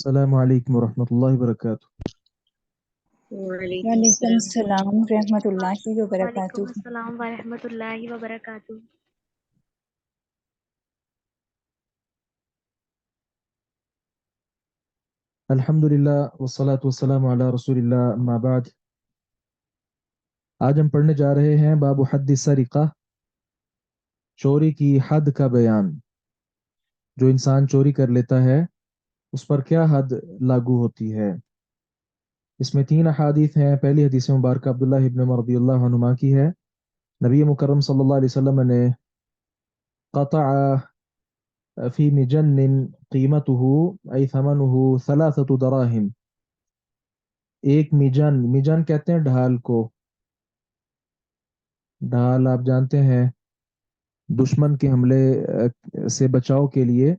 السلام علیکم ورحمۃ اللہ وبرکاتہ۔ وعلیکم وعلیکم السلام السلام رحمۃ اللہ وبرکاتہ۔ وعلیکم السلام ورحمۃ اللہ وبرکاتہ۔ الحمد للہ والصلاة والسلام علی رسول اللہ، اما بعد۔ آج ہم پڑھنے جا رہے ہیں باب حد السرقہ، چوری کی حد کا بیان۔ جو انسان چوری کر لیتا ہے اس پر کیا حد لاگو ہوتی ہے۔ اس میں 3 احادیث ہیں۔ پہلی حدیث مبارکہ عبداللہ ابن عمر رضی اللہ عنہما کی ہے۔ نبی مکرم صلی اللہ علیہ وسلم نے قطع فی مجن قیمته ای ثمنه 3 دراہم، ایک مجن کہتے ہیں ڈھال کو۔ ڈھال آپ جانتے ہیں دشمن کے حملے سے بچاؤ کے لیے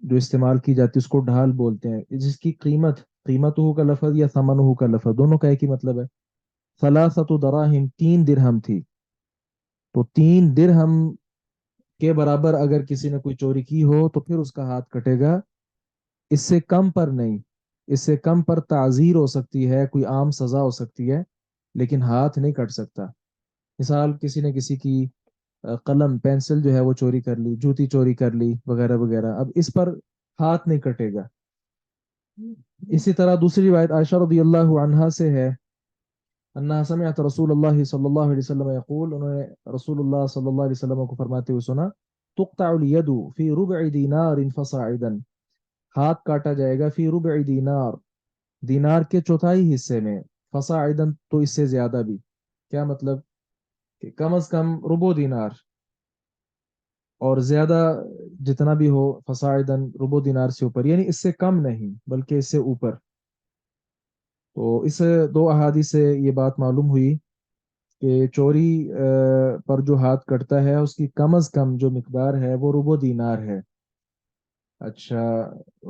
جو استعمال کی جاتی ہے اس کو ڈھال بولتے ہیں، جس کی قیمتہ کا لفظ یا ثمنہ کا لفظ دونوں کا ایک ہی مطلب ہے۔ 3 دراہم، 3 درہم تھی، تو 3 درہم کے برابر اگر کسی نے کوئی چوری کی ہو تو پھر اس کا ہاتھ کٹے گا، اس سے کم پر نہیں۔ اس سے کم پر تعزیر ہو سکتی ہے، کوئی عام سزا ہو سکتی ہے، لیکن ہاتھ نہیں کٹ سکتا۔ مثال کسی نے کسی کی قلم پینسل جو ہے وہ چوری کر لی، جوتی چوری کر لی وغیرہ وغیرہ، اب اس پر ہاتھ نہیں کٹے گا۔ اسی طرح دوسری روایت عائشہ رضی اللہ عنہا سے ہے، انہا سمعت رسول اللہ صلی اللہ علیہ وسلم یقول، انہوں نے رسول اللہ صلی اللہ علیہ وسلم کو فرماتے ہوئے سنا، تقطع الید فی ربع دینار فصاعدا، ہاتھ کاٹا جائے گا فی ربع دینار، دینار کے چوتھائی حصے میں، فصاعدا تو اس سے زیادہ بھی۔ کیا مطلب کہ کم از کم ربع دینار اور زیادہ جتنا بھی ہو، فصاعدا ربع دینار سے اوپر، یعنی اس سے کم نہیں بلکہ اس سے اوپر۔ تو اس 2 احادیث سے یہ بات معلوم ہوئی کہ چوری پر جو ہاتھ کٹتا ہے اس کی کم از کم جو مقدار ہے وہ ربع دینار ہے۔ اچھا،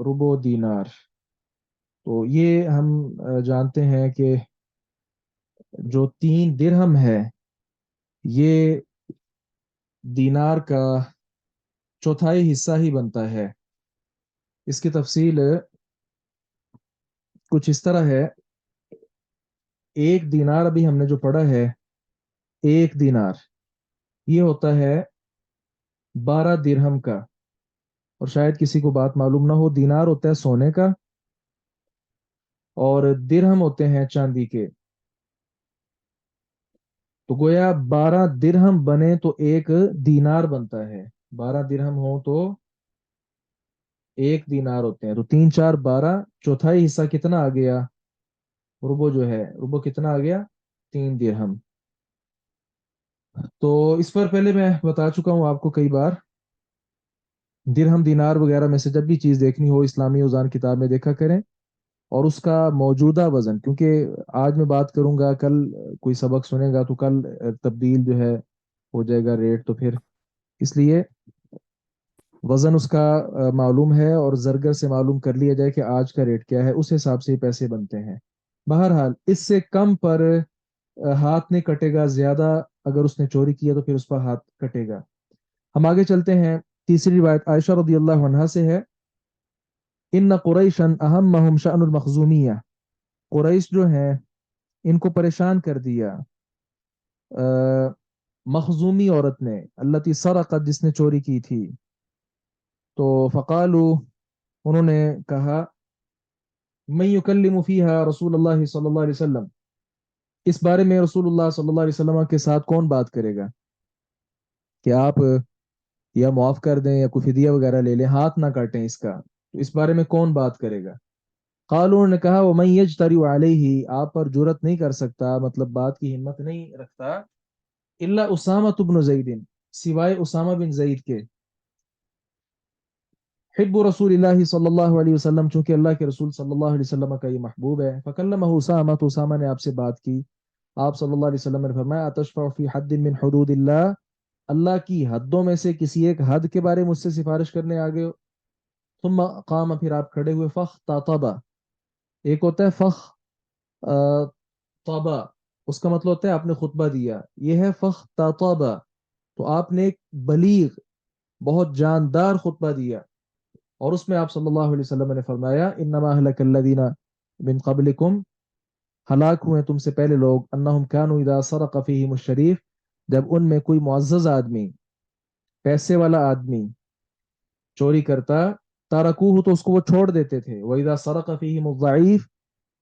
ربع دینار، تو یہ ہم جانتے ہیں کہ جو 3 درہم ہے یہ دینار کا چوتھائی حصہ ہی بنتا ہے۔ اس کی تفصیل کچھ اس طرح ہے، ایک دینار ابھی ہم نے جو پڑھا ہے، ایک دینار یہ ہوتا ہے 12 درہم کا، اور شاید کسی کو بات معلوم نہ ہو، دینار ہوتا ہے سونے کا اور درہم ہوتے ہیں چاندی کے۔ تو گویا 12 درہم بنے تو ایک دینار بنتا ہے، 12 درہم ہو تو ایک دینار ہوتے ہیں، تو 3 4 12، چوتھائی حصہ کتنا آ گیا، ربع جو ہے، ربع کتنا آ گیا، 3 درہم۔ تو اس پر پہلے میں بتا چکا ہوں آپ کو کئی بار، درہم دینار وغیرہ میں سے جب بھی چیز دیکھنی ہو اسلامی اوزان کتاب میں دیکھا کریں، اور اس کا موجودہ وزن، کیونکہ آج میں بات کروں گا، کل کوئی سبق سنے گا تو کل تبدیل جو ہے ہو جائے گا ریٹ، تو پھر اس لیے وزن اس کا معلوم ہے، اور زرگر سے معلوم کر لیا جائے کہ آج کا ریٹ کیا ہے، اس حساب سے ہی پیسے بنتے ہیں۔ بہرحال اس سے کم پر ہاتھ نہیں کٹے گا، زیادہ اگر اس نے چوری کیا تو پھر اس پر ہاتھ کٹے گا۔ ہم آگے چلتے ہیں۔ تیسری روایت عائشہ رضی اللہ عنہا سے ہے، ان قریشا اہمہم شأن المخزومیہ، قریش جو ہیں ان کو پریشان کر دیا مخزومی عورت نے، التی سرقت، جس نے چوری کی تھی۔ تو فقالو، انہوں نے کہا، من یکلم فیہا رسول اللہ صلی اللہ علیہ وسلم، اس بارے میں رسول اللہ صلی اللہ علیہ وسلم کے ساتھ کون بات کرے گا کہ آپ یا معاف کر دیں یا کوئی فدیہ وغیرہ لے لیں، ہاتھ نہ کاٹیں اس کا، تو اس بارے میں کون بات کرے گا۔ قالوا نے کہا، ومن یجترئ علیہ، آپ پر جرت نہیں کر سکتا، مطلب بات کی ہمت نہیں رکھتا، الا اسامہ بن زید، سوائے اسامہ بن زید کے، حب رسول اللہ صلی اللہ علیہ وسلم، چونکہ اللہ کے رسول صلی اللہ علیہ وسلم کا یہ محبوب ہے۔ فکلمہ اسامہ، تو اسامہ نے آپ سے بات کی، آپ صلی اللہ علیہ وسلم نے فرمایا، اتشفع فی حد من حدود اللہ، اللہ کی حدوں میں سے کسی ایک حد کے بارے مجھ سے سفارش کرنے آگے ہو۔ ثم قام، پھر آپ کھڑے ہوئے، فخطبہ، ایک ہوتا ہے طبا، اس کا مطلب ہوتا ہے آپ نے خطبہ دیا، یہ ہے فخطبہ، تو آپ نے ایک بلیغ، بہت جاندار خطبہ دیا۔ اور اس میں آپ صلی اللہ علیہ وسلم نے فرمایا انما اہلک الذین من قبلکم، ہلاک ہوئے تم سے پہلے لوگ، انہم کانوا اذا سرق فیہم الشریف، جب ان میں کوئی معزز آدمی، پیسے والا آدمی چوری کرتا، تارکوہ تو اس کو وہ چھوڑ دیتے تھے، وَإِذَا سَرَقَ فِيهِمُ الضَّعِيفُ،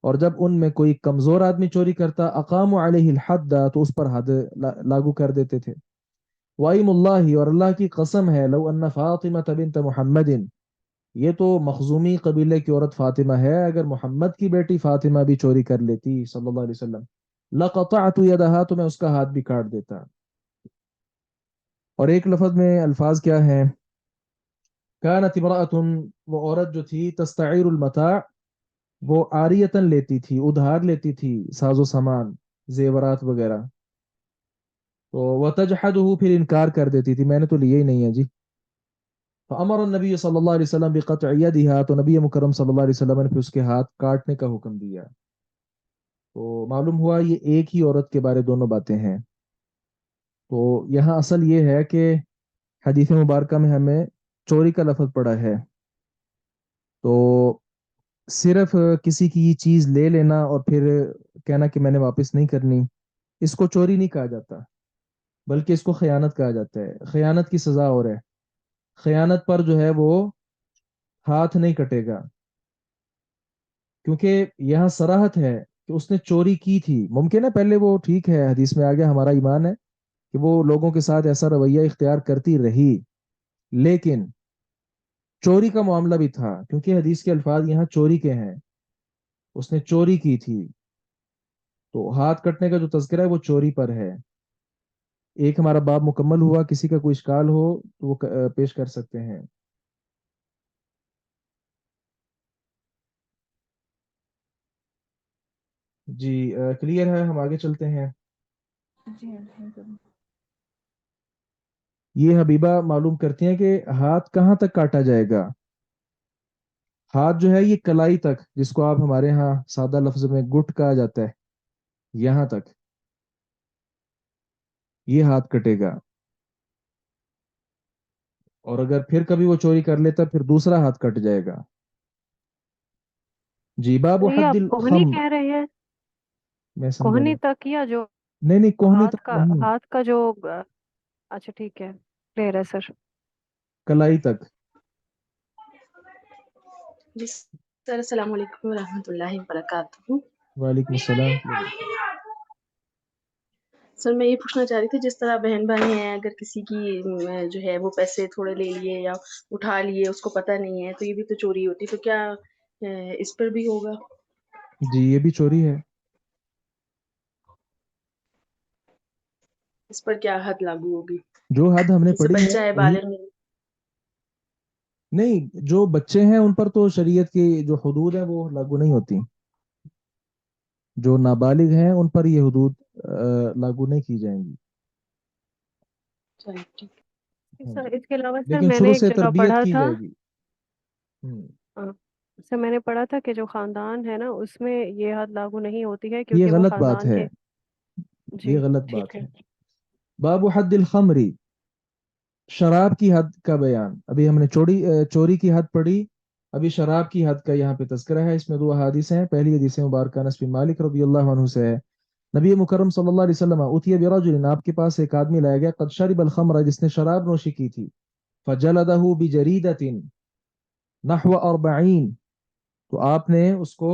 اور جب ان میں کوئی کمزور آدمی چوری کرتا، اقاموا علیہ الحد، تو اس پر حد لاگو کر دیتے تھے۔ وَأَيْمُ اللَّهِ، اور اللہ کی قسم ہے، لو ان فاطمہ بنت محمد، یہ تو مخزومی قبیلے کی عورت فاطمہ ہے، اگر محمد کی بیٹی فاطمہ بھی چوری کر لیتی صلی اللہ علیہ وسلم، لقطعت یدہا، تو میں اس کا ہاتھ بھی کاٹ دیتا۔ اور ایک لفظ میں الفاظ کیا ہیں، كانت امرأة، وہ عورت جو تھی، تستعیر المتاع، وہ عاریتن لیتی تھی، ادھار لیتی تھی ساز و سامان، زیورات وغیرہ، تو وتجحده، پھر انکار کر دیتی تھی، میں نے تو لیے ہی نہیں ہے جی۔ فامر النبی صلی اللہ علیہ وسلم بقطع یدها، تو نبی مکرم صلی اللہ علیہ وسلم نے پھر اس کے ہاتھ کاٹنے کا حکم دیا۔ تو معلوم ہوا یہ ایک ہی عورت کے بارے دونوں باتیں ہیں۔ تو یہاں اصل یہ ہے کہ حدیث مبارکہ میں ہمیں چوری کا لفظ پڑا ہے، تو صرف کسی کی یہ چیز لے لینا اور پھر کہنا کہ میں نے واپس نہیں کرنی، اس کو چوری نہیں کہا جاتا، بلکہ اس کو خیانت کہا جاتا ہے۔ خیانت کی سزا اور ہے، خیانت پر جو ہے وہ ہاتھ نہیں کٹے گا، کیونکہ یہاں صراحت ہے کہ اس نے چوری کی تھی۔ ممکن ہے پہلے وہ، ٹھیک ہے، حدیث میں آ گیا، ہمارا ایمان ہے کہ وہ لوگوں کے ساتھ ایسا رویہ اختیار کرتی رہی، لیکن چوری کا معاملہ بھی تھا، کیونکہ حدیث کے الفاظ یہاں چوری کے ہیں، اس نے چوری کی تھی، تو ہاتھ کٹنے کا جو تذکرہ ہے وہ چوری پر ہے۔ ایک ہمارا باب مکمل ہوا، کسی کا کوئی اشکال ہو تو وہ پیش کر سکتے ہیں۔ جی کلیئر ہے، ہم آگے چلتے ہیں۔ جی الحمدللہ۔ یہ حبیبہ معلوم کرتی ہیں کہ ہاتھ کہاں تک کاٹا جائے گا۔ ہاتھ جو ہے یہ کلائی تک، جس کو آپ ہمارے ہاں سادہ لفظ میں گٹ کہا جاتا ہے، یہاں تک یہ ہاتھ کٹے گا، اور اگر پھر کبھی وہ چوری کر لیتا پھر دوسرا ہاتھ کٹ جائے گا۔ جی باب یہ حد آپ کوہنی الخم، کہہ رہے ہیں؟ میں سمجھا کوہنی نہیں۔ تک یا جو نہیں نہیں، کوہنی تک نہیں، ہاتھ کا جو اچھا ٹھیک ہے، کلیئر ہے سر۔ کلائی تک۔ جی سر، السلام علیکم ورحمۃ اللہ وبرکاتہ۔ وعلیکم السلام۔ سر میں یہ پوچھنا چاہ رہی تھی، جس طرح بہن بھائی ہیں، اگر کسی کی جو ہے وہ پیسے تھوڑے لے لیے یا اٹھا لیے، اس کو پتہ نہیں ہے، تو یہ بھی تو چوری ہوتی، تو کیا اس پر بھی ہوگا؟ جی یہ بھی چوری ہے۔ اس پر کیا حد لاگو ہوگی؟ جو حد ہم نے جیسے پڑھی ہے بچہ ہے، وہی، بالغ نہیں۔ نہیں جو بچے ہیں ان پر تو شریعت کی جو حدود ہیں وہ لاگو نہیں ہوتی، جو نابالغ ہیں ان پر یہ حدود لاگو نہیں کی جائیں گی۔ چلیے ٹھیک۔ ہاں سر جی، اس کے علاوہ سر لیکن میں نے شروع ایک سے جگہ تربیت پڑھا کی تھا، جائے گی۔ ہوں، سر میں نے پڑھا تھا کہ جو خاندان ہے نا اس میں یہ حد لاگو نہیں ہوتی ہے، یہ کیونکہ وہ غلط بات خاندان ہے، کے یہ جی غلط ٹھیک بات ہے۔ ہے۔ باب حد الخمری، شراب کی حد کا بیان۔ ابھی ہم نے چوری کی حد پڑھی، ابھی شراب کی حد کا یہاں پہ تذکرہ ہے۔ اس میں دو احادیث ہیں، پہلی حدیث مبارکہ انس بن مالک رضی اللہ عنہ سے ہے، نبی مکرم صلی اللہ علیہ وسلم اتي برجل، آپ کے پاس ایک آدمی لایا گیا، قد شرب الخمر، جس نے شراب نوشی کی تھی، فجلده بجریدۃ نحو 40، تو آپ نے اس کو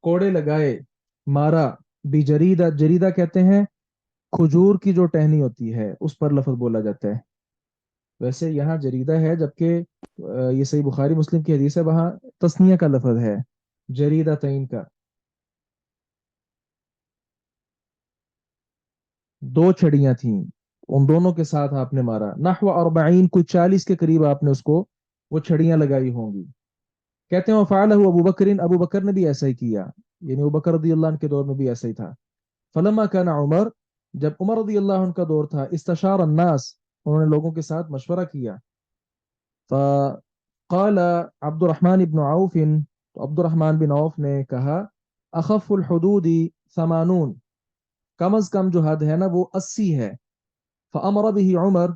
کوڑے لگائے، مارا، بجریدہ، جریدہ کہتے ہیں کھجور کی جو ٹہنی ہوتی ہے اس پر لفظ بولا جاتا ہے، ویسے یہاں جریدہ ہے، جبکہ یہ صحیح بخاری مسلم کی حدیث ہے، وہاں تسنیہ کا لفظ ہے، جریدہ تین کا۔ دو چھڑیاں تھیں، ان دونوں کے ساتھ آپ نے مارا، نحو 40، کوئی 40 کے قریب آپ نے اس کو وہ چھڑیاں لگائی ہوں گی۔ کہتے ہیں وفعلہ ابو بکر، ابو بکر نے بھی ایسا ہی کیا، یعنی ابو بکر رضی اللہ عنہ کے دور میں بھی ایسا ہی تھا۔ فلما كان عمر، جب عمر رضی اللہ عنہ کا دور تھا، استشار الناس، انہوں نے لوگوں کے ساتھ مشورہ کیا، فقال عبد الرحمن بن عوف، تو عبد الرحمن بن عوف نے کہا، اخف الحدود 80، کم از کم جو حد ہے نا وہ 80 ہے۔ فامر به عمر،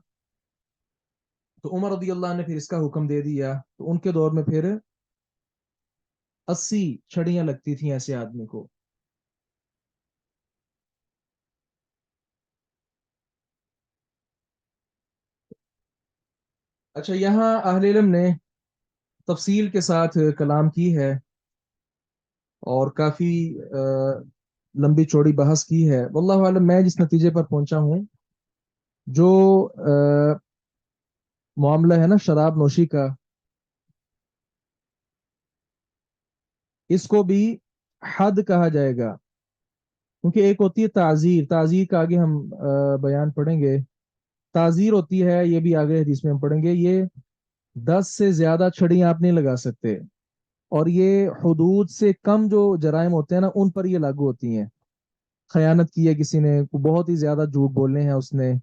تو عمر رضی اللہ عنہ نے پھر اس کا حکم دے دیا. تو ان کے دور میں پھر 80 چھڑیاں لگتی تھیں ایسے آدمی کو. اچھا، یہاں اہل علم نے تفصیل کے ساتھ کلام کی ہے اور کافی لمبی چوڑی بحث کی ہے. واللہ عالم میں جس نتیجے پر پہنچا ہوں، جو معاملہ ہے نا شراب نوشی کا، اس کو بھی حد کہا جائے گا. کیونکہ ایک ہوتی ہے تعزیر، تعزیر کا آگے ہم بیان پڑھیں گے. تعزیر ہوتی ہے، یہ بھی آگے حدیث میں ہم پڑھیں گے، یہ 10 سے زیادہ چھڑیاں آپ نہیں لگا سکتے. اور یہ حدود سے کم جو جرائم ہوتے ہیں نا ان پر یہ لاگو ہوتی ہیں. خیانت کی ہے کسی نے، بہت ہی زیادہ جھوٹ بولنے ہیں اس نے،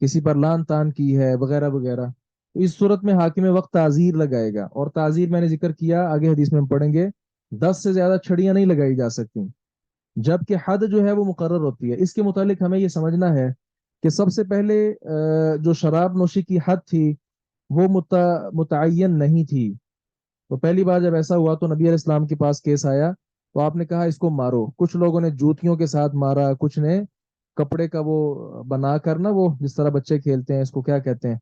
کسی پر لان تان کی ہے وغیرہ وغیرہ، تو اس صورت میں حاکم وقت تعزیر لگائے گا. اور تعزیر میں نے ذکر کیا، آگے حدیث میں ہم پڑھیں گے، 10 سے زیادہ چھڑیاں نہیں لگائی جا سکتی، جبکہ حد جو ہے وہ مقرر ہوتی ہے. اس کے متعلق ہمیں یہ سمجھنا ہے کہ سب سے پہلے جو شراب نوشی کی حد تھی وہ متعین نہیں تھی. تو پہلی بار جب ایسا ہوا تو نبی علیہ السلام کے پاس کیس آیا تو آپ نے کہا اس کو مارو. کچھ لوگوں نے جوتیوں کے ساتھ مارا، کچھ نے کپڑے کا وہ بنا کر نا، وہ جس طرح بچے کھیلتے ہیں، اس کو کیا کہتے ہیں،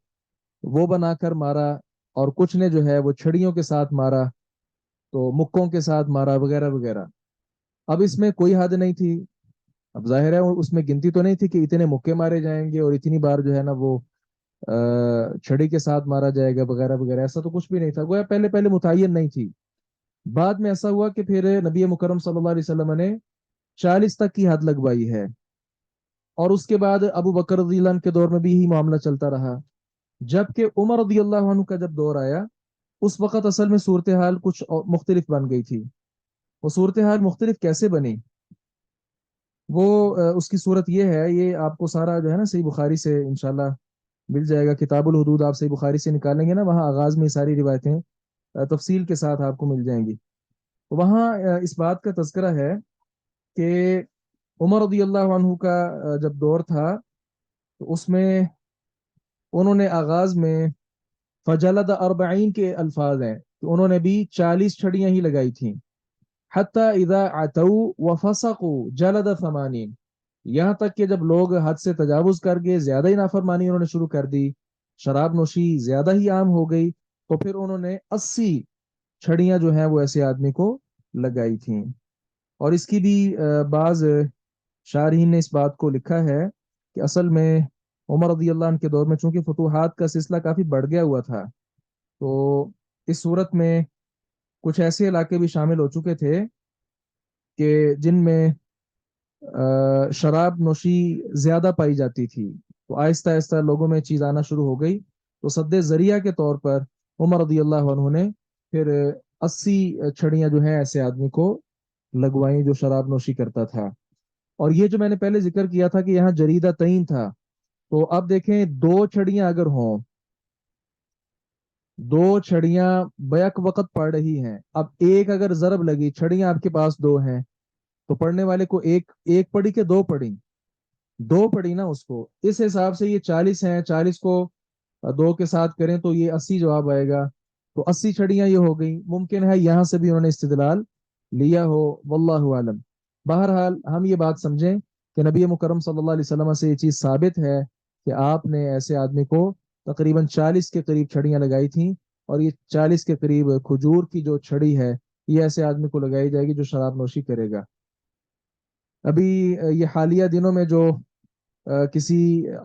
وہ بنا کر مارا. اور کچھ نے جو ہے وہ چھڑیوں کے ساتھ مارا، تو مکوں کے ساتھ مارا وغیرہ وغیرہ. اب اس میں کوئی حد نہیں تھی. اب ظاہر ہے اس میں گنتی تو نہیں تھی کہ اتنے مکے مارے جائیں گے اور اتنی بار جو ہے نا وہ چھڑی کے ساتھ مارا جائے گا وغیرہ وغیرہ. ایسا تو کچھ بھی نہیں تھا، گویا پہلے پہلے متعین نہیں تھی. بعد میں ایسا ہوا کہ پھر نبی مکرم صلی اللہ علیہ وسلم نے 40 تک کی حد لگوائی ہے. اور اس کے بعد ابو بکر رضی اللہ عنہ کے دور میں بھی یہی معاملہ چلتا رہا. جبکہ عمر رضی اللہ عنہ کا جب دور آیا، اس وقت اصل میں صورتحال کچھ مختلف بن گئی تھی. وہ صورتحال مختلف کیسے بنی؟ وہ اس کی صورت یہ ہے، یہ آپ کو سارا جو ہے نا صحیح بخاری سے انشاءاللہ مل جائے گا. کتاب الحدود آپ صحیح بخاری سے نکالیں گے نا، وہاں آغاز میں ساری روایتیں تفصیل کے ساتھ آپ کو مل جائیں گی. وہاں اس بات کا تذکرہ ہے کہ عمر رضی اللہ عنہ کا جب دور تھا تو اس میں انہوں نے آغاز میں فجلد 40 کے الفاظ ہیں کہ انہوں نے بھی 40 چھڑیاں ہی لگائی تھیں. حتی اذا عتوا وفسقوا جلد 80، یہاں تک کہ جب لوگ حد سے تجاوز کر گئے، زیادہ ہی نافرمانی انہوں نے شروع کر دی، شراب نوشی زیادہ ہی عام ہو گئی، تو پھر انہوں نے 80 چھڑیاں جو ہیں وہ ایسے آدمی کو لگائی تھیں. اور اس کی بھی بعض شارحین نے اس بات کو لکھا ہے کہ اصل میں عمر رضی اللہ عنہ کے دور میں چونکہ فتوحات کا سلسلہ کافی بڑھ گیا ہوا تھا، تو اس صورت میں کچھ ایسے علاقے بھی شامل ہو چکے تھے کہ جن میں شراب نوشی زیادہ پائی جاتی تھی. تو آہستہ آہستہ لوگوں میں چیز آنا شروع ہو گئی. تو سد ذریعہ کے طور پر عمر رضی اللہ عنہ نے پھر 80 چھڑیاں جو ہیں ایسے آدمی کو لگوائیں جو شراب نوشی کرتا تھا. اور یہ جو میں نے پہلے ذکر کیا تھا کہ یہاں جریدہ تعین تھا، تو اب دیکھیں 2 چھڑیاں اگر ہوں، 2 چھڑیاں بیک وقت پڑ رہی ہیں، اب ایک اگر ضرب لگی، چھڑیاں آپ کے پاس 2 ہیں، تو پڑھنے والے کو ایک پڑھی کہ 2 پڑھی؟ 2 پڑھی نا اس کو. اس حساب سے یہ 40 ہیں، 40 کو 2 کے ساتھ کریں تو یہ 80 جواب آئے گا. تو 80 چھڑیاں یہ ہو گئی. ممکن ہے یہاں سے بھی انہوں نے استدلال لیا ہو، واللہ عالم. بہرحال ہم یہ بات سمجھیں کہ نبی مکرم صلی اللہ علیہ وسلم سے یہ چیز ثابت ہے کہ آپ نے ایسے آدمی کو تقریباً 40 کے قریب چھڑیاں لگائی تھیں. اور یہ 40 کے قریب کھجور کی جو چھڑی ہے یہ ایسے آدمی کو لگائی جائے گی جو شراب نوشی کرے گا. ابھی یہ حالیہ دنوں میں جو کسی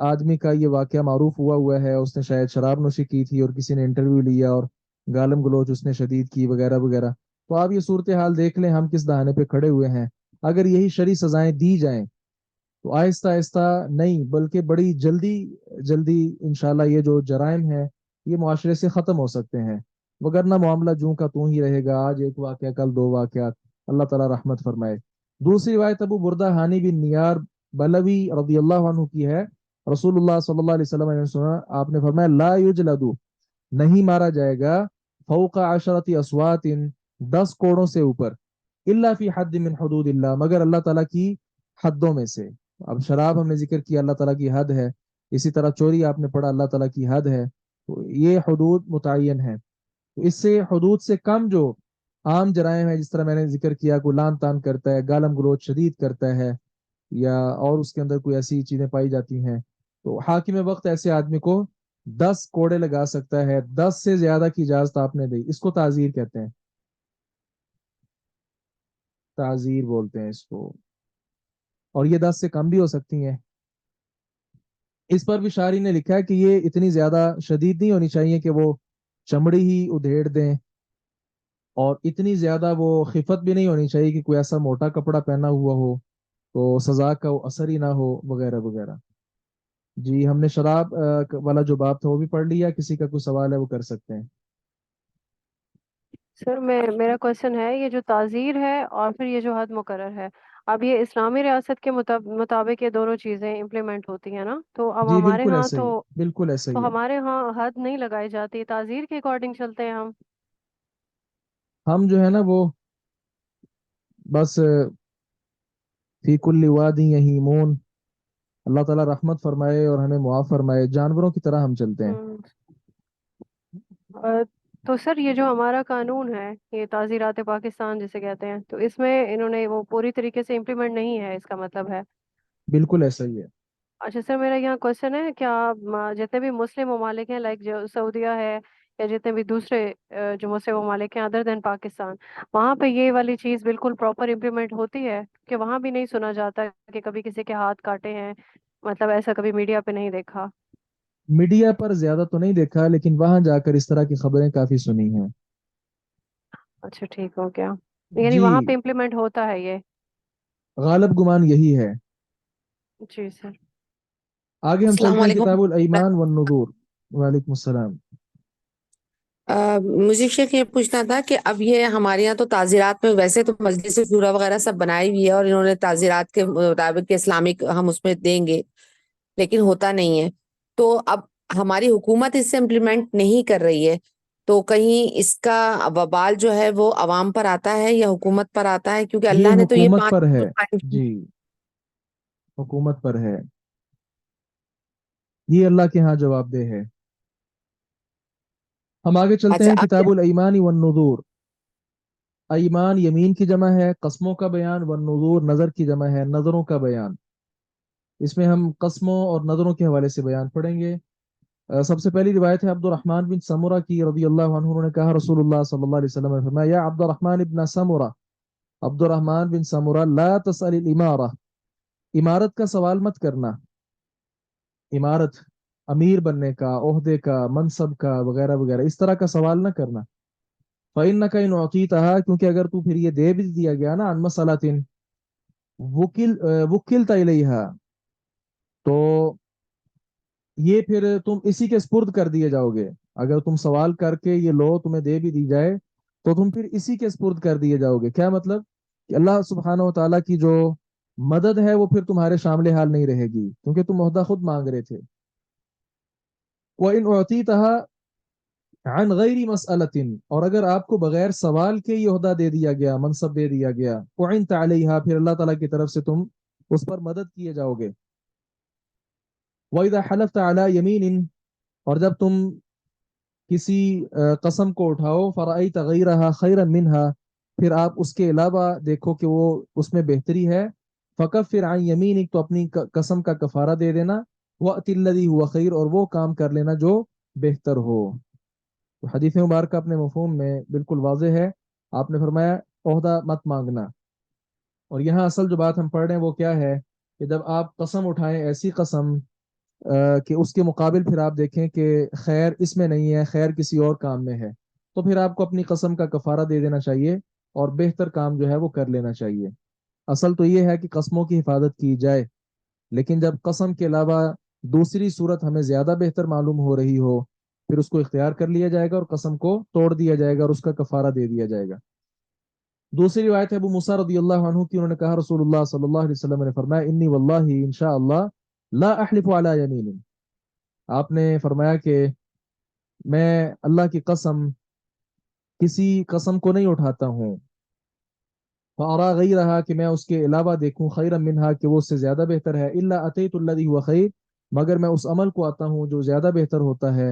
آدمی کا یہ واقعہ معروف ہوا ہے، اس نے شاید شراب نوشی کی تھی اور کسی نے انٹرویو لیا اور گالم گلوچ اس نے شدید کی وغیرہ وغیرہ. تو آپ یہ صورتحال دیکھ لیں ہم کس دہانے پہ کھڑے ہوئے ہیں. اگر یہی شرعی سزائیں دی جائیں تو آہستہ آہستہ نہیں بلکہ بڑی جلدی جلدی انشاءاللہ یہ جو جرائم ہیں یہ معاشرے سے ختم ہو سکتے ہیں. وگرنہ معاملہ جوں کا توں ہی رہے گا، آج ایک واقعہ کل 2 واقعات. اللہ تعالیٰ رحمت فرمائے. دوسری روایت ابو بردہ ہانی بن نیار بلوی رضی اللہ عنہ کی ہے. رسول اللہ صلی اللہ علیہ وسلم نے سنا، آپ نے فرمایا لا یجلدو، نہیں مارا جائے گا، فوق 10 اصوات، 10 کوڑوں سے اوپر، الا فی حد من حدود اللہ، مگر اللہ تعالیٰ کی حدوں میں سے. اب شراب ہم نے ذکر کیا، اللہ تعالیٰ کی حد ہے. اسی طرح چوری آپ نے پڑھا، اللہ تعالیٰ کی حد ہے. تو یہ حدود متعین ہے. تو اس سے حدود سے کم جو عام جرائم ہیں، جس طرح میں نے ذکر کیا، کوئی لان تان کرتا ہے، گالم گلوچ شدید کرتا ہے، یا اور اس کے اندر کوئی ایسی چیزیں پائی جاتی ہیں، تو حاکم وقت ایسے آدمی کو 10 کوڑے لگا سکتا ہے. 10 سے زیادہ کی اجازت آپ نے دی، اس کو تعزیر کہتے ہیں. تعزیر بولتے ہیں اس کو. اور یہ 10 سے کم بھی ہو سکتی ہیں. اس پر بھی شاعری نے لکھا ہے کہ یہ اتنی زیادہ شدید نہیں ہونی چاہیے کہ وہ چمڑی ہی ادھیڑ دیں، اور اتنی زیادہ وہ خفت بھی نہیں ہونی چاہیے کہ کوئی ایسا موٹا کپڑا پہنا ہوا ہو تو سزا کا وہ اثر ہی نہ ہو، وغیرہ وغیرہ. جی ہم نے شراب والا جو باب تھا وہ بھی پڑھ لیا. کسی کا کوئی سوال ہے وہ کر سکتے ہیں. سر میرا کوشچن ہے، یہ جو تعزیر ہے اور پھر یہ جو حد مقرر ہے، اب یہ اسلامی ریاست کے مطابق یہ دونوں چیزیں امپلیمنٹ ہوتی ہیں نا، تو اب جی ہمارے بالکل ہاں ایسا تو ہی، بالکل ایسا ہی تو ہے. ہمارے ہاں حد نہیں لگائی جاتی، تعزیر کے اکارڈنگ چلتے ہیں ہم. ہم جو ہے نا وہ بس فی کل وادی یہیمون، اللہ تعالیٰ رحمت فرمائے اور ہمیں معاف فرمائے، جانوروں کی طرح ہم چلتے ہیں. ہم، تو سر یہ جو ہمارا قانون ہے، یہ تعزیرات پاکستان جسے کہتے ہیں، تو اس میں انہوں نے وہ پوری طریقے سے امپلیمنٹ نہیں ہے، اس کا مطلب ہے. بالکل ایسا ہی ہے. اچھا سر، میرا یہاں کوشچن ہے، کیا جتنے بھی مسلم ممالک ہیں، لائک جو سعودیہ ہے یا جتنے بھی دوسرے جو مسلم ممالک ہیں ادر دین پاکستان، وہاں پہ یہ والی چیز بالکل پراپر امپلیمنٹ ہوتی ہے؟ کہ وہاں بھی نہیں سنا جاتا کہ کبھی کسی کے ہاتھ کاٹے ہیں، مطلب ایسا کبھی میڈیا پہ نہیں دیکھا. میڈیا پر زیادہ تو نہیں دیکھا، لیکن وہاں جا کر اس طرح کی خبریں کافی سنی ہیں. اچھا ٹھیک ہو گیا، یعنی جی وہاں پہ امپلیمنٹ ہوتا ہے یہ. غالب گمان یہی ہے. جی سر. آگے ہم السلام چلتے ہیں علیکم. کتاب الایمان والنذور. وعلیکم السلام. مجھے شیخ یہ پوچھنا تھا کہ اب یہ ہمارے یہاں تو تعزیرات میں ویسے تو مجلس شورا وغیرہ سب بنائی ہوئی ہے اور انہوں نے تعزیرات کے مطابق اسلامک ہم اس میں دیں گے، لیکن ہوتا نہیں ہے. تو اب ہماری حکومت اس سے امپلیمنٹ نہیں کر رہی ہے، تو کہیں اس کا وبال جو ہے وہ عوام پر آتا ہے یا حکومت پر آتا ہے؟ کیونکہ یہ اللہ نے تو یہ حکومت 5 پر ہے. اصول قائم کی. جی حکومت پر ہے، یہ اللہ کے ہاں جواب دہ ہے. ہم آگے چلتے اچھا ہیں اب کتاب الایمان والنذور. ایمان یمین کی جمع ہے، قسموں کا بیان، والنذور نظر کی جمع ہے، نظروں کا بیان. اس میں ہم قسموں اور نظروں کے حوالے سے بیان پڑھیں گے. سب سے پہلی روایت ہے عبد الرحمن بن سمرہ کی رضی اللہ عنہ. انہوں نے کہا رسول اللہ صلی اللہ علیہ وسلم نے فرمایا، یا عبد الرحمن ابن سمرہ، عبد الرحمن بن سمرہ، لا تسأل الامارہ، امارت کا سوال مت کرنا. امارت، امیر بننے کا، عہدے کا، منصب کا، وغیرہ وغیرہ، اس طرح کا سوال نہ کرنا. فإنك إن أعطيتها، کیونکہ اگر تو پھر یہ دے بھی دیا گیا نا، عن مسألة وکلت الیہا، تو یہ پھر تم اسی کے سپرد کر دیے جاؤ گے. اگر تم سوال کر کے یہ لو، تمہیں دے بھی دی جائے، تو تم پھر اسی کے سپرد کر دیے جاؤ گے. کیا مطلب؟ کہ اللہ سبحانہ و تعالیٰ کی جو مدد ہے وہ پھر تمہارے شامل حال نہیں رہے گی، کیونکہ تم عہدہ خود مانگ رہے تھے. وَإِنْ أُعْطِيتَهَا عن غیر مسئلۃ، اور اگر آپ کو بغیر سوال کے یہ عہدہ دے دیا گیا، منصب دے دیا گیا، اعنت علیہا، پھر اللہ تعالیٰ کی طرف سے تم اس پر مدد کیے جاؤ گے. وَإِذَا حَلَفْتَ عَلَى يَمِينٍ، اور جب تم کسی قسم کو اٹھاؤ، فرأيت غيرها خيرا منها، پھر آپ اس کے علاوہ دیکھو کہ وہ اس میں بہتری ہے، فكفر عن يمينك، تو اپنی قسم کا کفارہ دے دینا، وأت الذي هو خير، اور وہ کام کر لینا جو بہتر ہو. تو حدیث مبارکہ اپنے مفہوم میں بالکل واضح ہے. آپ نے فرمایا عہدہ مت مانگنا. اور یہاں اصل جو بات ہم پڑھ رہے ہیں وہ کیا ہے، کہ جب آپ قسم اٹھائیں، ایسی قسم کہ اس کے مقابل پھر آپ دیکھیں کہ خیر اس میں نہیں ہے، خیر کسی اور کام میں ہے، تو پھر آپ کو اپنی قسم کا کفارہ دے دینا چاہیے اور بہتر کام جو ہے وہ کر لینا چاہیے. اصل تو یہ ہے کہ قسموں کی حفاظت کی جائے، لیکن جب قسم کے علاوہ دوسری صورت ہمیں زیادہ بہتر معلوم ہو رہی ہو، پھر اس کو اختیار کر لیا جائے گا اور قسم کو توڑ دیا جائے گا اور اس کا کفارہ دے دیا جائے گا. دوسری روایت ہے ابو موسیٰ رضی اللہ عنہ کی. انہوں نے کہا رسول اللہ صلی اللہ علیہ وسلم نے فرمایا، انی واللہ انشاء اللہ لا احلف علی یمین، آپ نے فرمایا کہ میں اللہ کی قسم کسی قسم کو نہیں اٹھاتا ہوں، فارا غیرہا، کہ میں اس کے علاوہ دیکھوں، خیرا منہا، کہ وہ اس سے زیادہ بہتر ہے، الا اتیت الذی هو خیر، مگر میں اس عمل کو آتا ہوں جو زیادہ بہتر ہوتا ہے،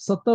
70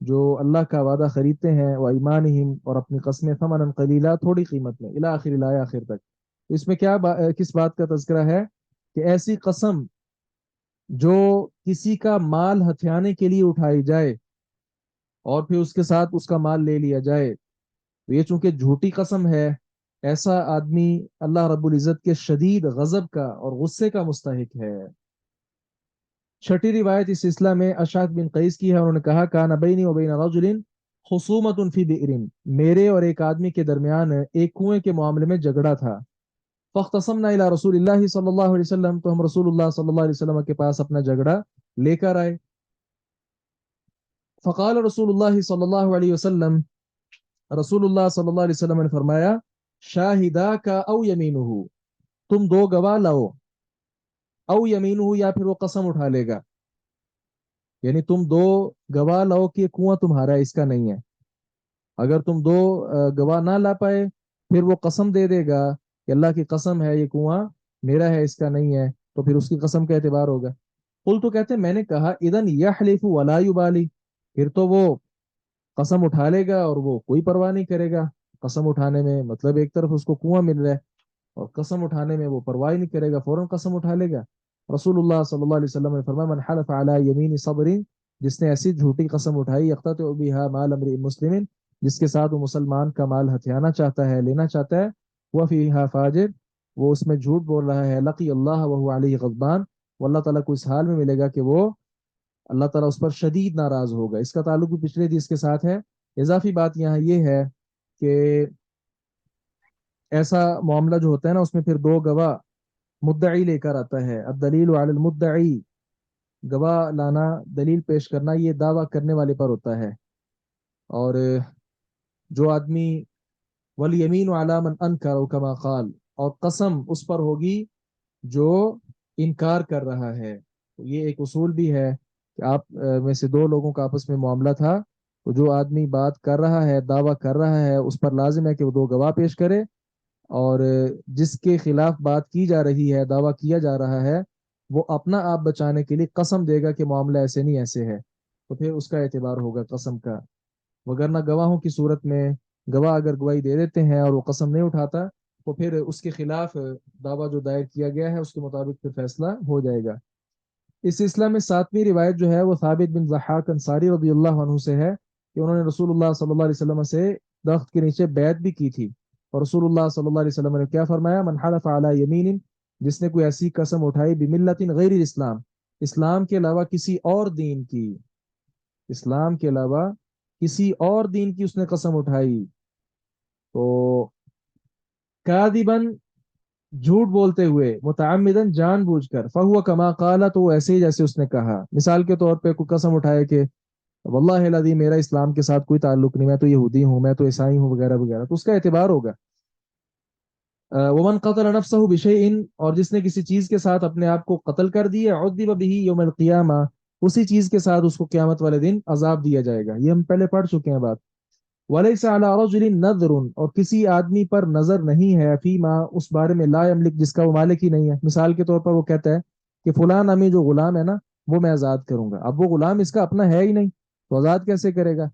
جو اللہ کا وعدہ خریدتے ہیں، وہ ایمانہم، اور اپنی قسمیں، ثمنا قلیلا، تھوڑی قیمت میں، الی آخر الآیہ، آخر تک۔ اس میں کس بات کا تذکرہ ہے کہ ایسی قسم جو کسی کا مال ہتھیانے کے لیے اٹھائی جائے اور پھر اس کے ساتھ اس کا مال لے لیا جائے، یہ چونکہ جھوٹی قسم ہے، ایسا آدمی اللہ رب العزت کے شدید غضب کا اور غصے کا مستحق ہے۔ چھٹی روایت اس سلسلہ میں اشعث بن قیس کی ہے، انہوں نے کہا کان بینی و بین رجل خصومت فی بئر، میرے اور ایک آدمی کے درمیان ایک کنویں کے معاملے میں جھگڑا تھا۔ فاختصمنا الی رسول اللہ صلی اللہ علیہ وسلم، تو ہم رسول اللہ صلی اللہ علیہ وسلم کے پاس اپنا جھگڑا لے کر آئے۔ فقال رسول اللہ صلی اللہ علیہ وسلم، رسول اللہ صلی اللہ علیہ وسلم نے فرمایا شاہدہ کا او یمینہ، تم دو گواہ لاؤ، او یمینہ، یا پھر وہ قسم اٹھا لے گا، یعنی تم دو گواہ لاؤ کہ کنواں تمہارا ہے، اس کا نہیں ہے۔ اگر تم دو گواہ نہ لا پائے، پھر وہ قسم دے دے گا کہ اللہ کی قسم ہے یہ کنواں میرا ہے، اس کا نہیں ہے، تو پھر اس کی قسم کا اعتبار ہوگا۔ قل تو کہتے میں نے کہا اذن یحلف ولا یبالی، پھر تو وہ قسم اٹھا لے گا اور وہ کوئی پرواہ نہیں کرے گا۔ قسم اٹھانے میں مطلب ایک طرف اس کو کنواں مل رہا ہے، اور قسم اٹھانے میں وہ پرواہ نہیں کرے گا، فوراً قسم اٹھا لے گا۔ رسول اللہ صلی اللہ علیہ وسلم نے فرمایا من حلف علی یمین صبر، جس نے ایسی جھوٹی قسم اٹھائی یقتطع بها مال امرئ مسلم، جس کے ساتھ وہ مسلمان کا مال ہتھیانا چاہتا ہے، لینا چاہتا ہے، وہ فیہا فاجر، وہ اس میں جھوٹ بول رہا ہے، لقی اللہ وهو علیہ غضبان، وہ اللہ تعالیٰ کو اس حال میں ملے گا کہ وہ اللہ تعالیٰ اس پر شدید ناراض ہوگا۔ اس کا تعلق بھی پچھلے حدیث کے ساتھ ہے۔ اضافی بات یہاں یہ ہے کہ ایسا معاملہ جو ہوتا ہے نا، اس میں پھر دو گواہ مدعی لے کر آتا ہے، الدلیل علی المدعی، گواہ لانا، دلیل پیش کرنا، یہ دعویٰ کرنے والے پر ہوتا ہے۔ اور جو آدمی والیمین علی من انکر کما قال، اور قسم اس پر ہوگی جو انکار کر رہا ہے۔ تو یہ ایک اصول بھی ہے کہ آپ میں سے دو لوگوں کا آپس میں معاملہ تھا، تو جو آدمی بات کر رہا ہے، دعویٰ کر رہا ہے، اس پر لازم ہے کہ وہ دو گواہ پیش کرے، اور جس کے خلاف بات کی جا رہی ہے، دعویٰ کیا جا رہا ہے، وہ اپنا آپ بچانے کے لیے قسم دے گا کہ معاملہ ایسے نہیں ایسے ہے، تو پھر اس کا اعتبار ہوگا قسم کا۔ وگرنہ گواہوں کی صورت میں گواہ اگر گواہی دے دیتے ہیں اور وہ قسم نہیں اٹھاتا، تو پھر اس کے خلاف دعویٰ جو دائر کیا گیا ہے اس کے مطابق پھر فیصلہ ہو جائے گا۔ اس سلسلہ میں ساتویں روایت جو ہے وہ ثابت بن ضحاک انصاری رضی اللہ عنہ سے ہے کہ انہوں نے رسول اللہ صلی اللہ علیہ وسلم سے درخت کے نیچے بیعت بھی کی تھی، اور رسول اللہ صلی اللہ علیہ وسلم نے کیا فرمایا من حلف علی یمین، جس نے کوئی ایسی قسم اٹھائی بملت غیر الاسلام، اسلام کے علاوہ کسی اور دین کی، اسلام کے علاوہ کسی اور دین کی اس نے قسم اٹھائی، تو کاذباً، جھوٹ بولتے ہوئے، متعمدن، جان بوجھ کر، فہو کما قال، تو وہ ایسے ہی جیسے اس نے کہا۔ مثال کے طور پہ کوئی قسم اٹھائے کہ واللہ العظیم میرا اسلام کے ساتھ کوئی تعلق نہیں، میں تو یہودی ہوں، میں تو عیسائی ہوں، وغیرہ وغیرہ، تو اس کا اعتبار ہوگا۔ ومن قتل نفسه بشیء، اور جس نے کسی چیز کے ساتھ اپنے آپ کو قتل کر دیا، عذب به یوم القیامہ، اسی چیز کے ساتھ اس کو قیامت والے دن عذاب دیا جائے گا، یہ ہم پہلے پڑھ چکے ہیں بات۔ ولیس علی رجل نذر، اور کسی آدمی پر نظر نہیں ہے، فیما، اس بارے میں، لا یملک، جس کا وہ مالک ہی نہیں ہے۔ مثال کے طور پر وہ کہتا ہے کہ فلاں نامی جو غلام ہے نا، وہ میں آزاد کروں گا، اب وہ غلام اس کا اپنا ہے ہی نہیں، تو آزاد کیسے کرے گا؟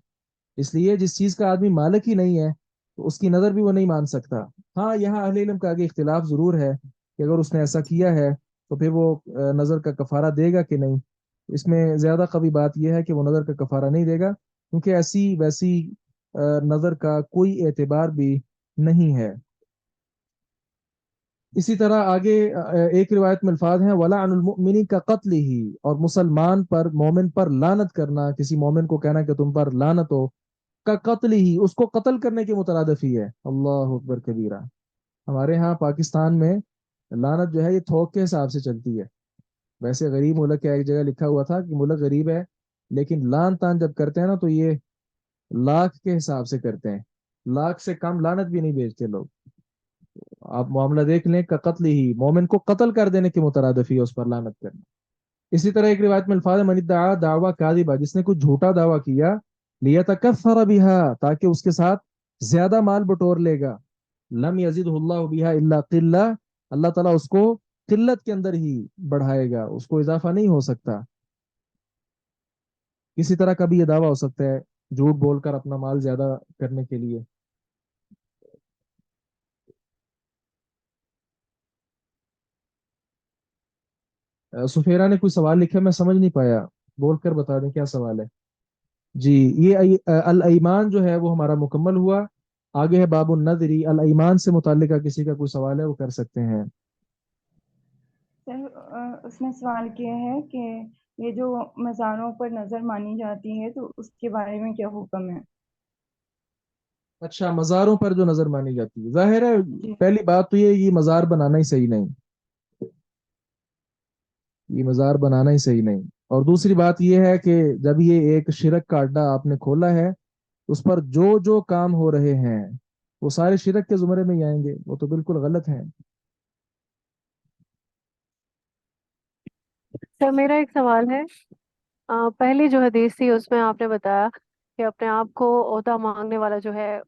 اس لیے جس چیز کا آدمی مالک ہی نہیں ہے تو اس کی نظر بھی وہ نہیں مان سکتا۔ ہاں یہاں اہل علم کا آگے اختلاف ضرور ہے کہ اگر اس نے ایسا کیا ہے تو پھر وہ نظر کا کفارہ دے گا کہ نہیں۔ اس میں زیادہ قوی بات یہ ہے کہ وہ نظر کا کفارہ نہیں دے گا، کیونکہ ایسی ویسی نظر کا کوئی اعتبار بھی نہیں ہے۔ اسی طرح آگے ایک روایت میں الفاظ ہیں وَلَعْنُ الْمُؤْمِنِ كَقَتْلِهِ، اور مسلمان پر، مومن پر لعنت کرنا، کسی مومن کو کہنا کہ تم پر لعنت ہو، کا قتل ہی، اس کو قتل کرنے کے مترادف ہی ہے۔ اللہ اکبر کبیرہ۔ ہمارے ہاں پاکستان میں لعنت جو ہے یہ تھوک کے حساب سے چلتی ہے، ویسے غریب ملک ہے، ایک جگہ لکھا ہوا تھا کہ ملک غریب ہے، لیکن لان تان جب کرتے ہیں نا تو یہ لاکھ کے حساب سے کرتے ہیں، لاکھ سے کم لعنت بھی نہیں بھیجتے لوگ۔ آپ معاملہ دیکھ لیں، کا قتل ہی، مومن کو قتل کر دینے کے مترادف ہی ہے اس پر لعنت کرنا۔ اسی طرح ایک روایت میں الفاظ من ادعا دعویٰ کاذبہ، جس نے کچھ جھوٹا دعویٰ کیا، لیتکفر بها، تاکہ اس کے ساتھ زیادہ مال بٹور لے گا، لم یزدہ اللہ بها الا قلہ، اللہ تعالیٰ اس کو قلت کے اندر ہی بڑھائے گا، اس کو اضافہ نہیں ہو سکتا۔ کسی طرح کا بھی یہ دعویٰ ہو سکتا ہے جھوٹ بول کر اپنا مال زیادہ کرنے کے لیے. سفیرہ نے کوئی سوال لکھا، میں سمجھ نہیں پایا، بول کر بتا دیں کیا سوال ہے. جی، یہ الایمان جو ہے وہ ہمارا مکمل ہوا. آگے ہے باب النذری. الایمان سے متعلقہ کسی کا کوئی سوال ہے وہ کر سکتے ہیں. سر اس نے سوال کیا ہے کہ یہ جو مزاروں پر نظر مانی جاتی ہے تو اس کے بارے میں کیا حکم ہے؟ اچھا، مزاروں پر جو نظر مانی جاتی ہے، ظاہر ہے جی پہلی بات تو یہ مزار بنانا ہی صحیح نہیں. یہ مزار بنانا ہی صحیح نہیں. اور دوسری بات یہ ہے کہ جب یہ ایک شرک کا اڈا آپ نے کھولا ہے، اس پر جو جو کام ہو رہے ہیں وہ سارے شرک کے زمرے میں ہی آئیں گے، وہ تو بالکل غلط ہیں. سر میرا ایک سوال ہے، پہلی جو حدیث تھی اس میں آپ نے بتایا کہ اپنے آپ کو عہدہ مانگنے والا جو ہے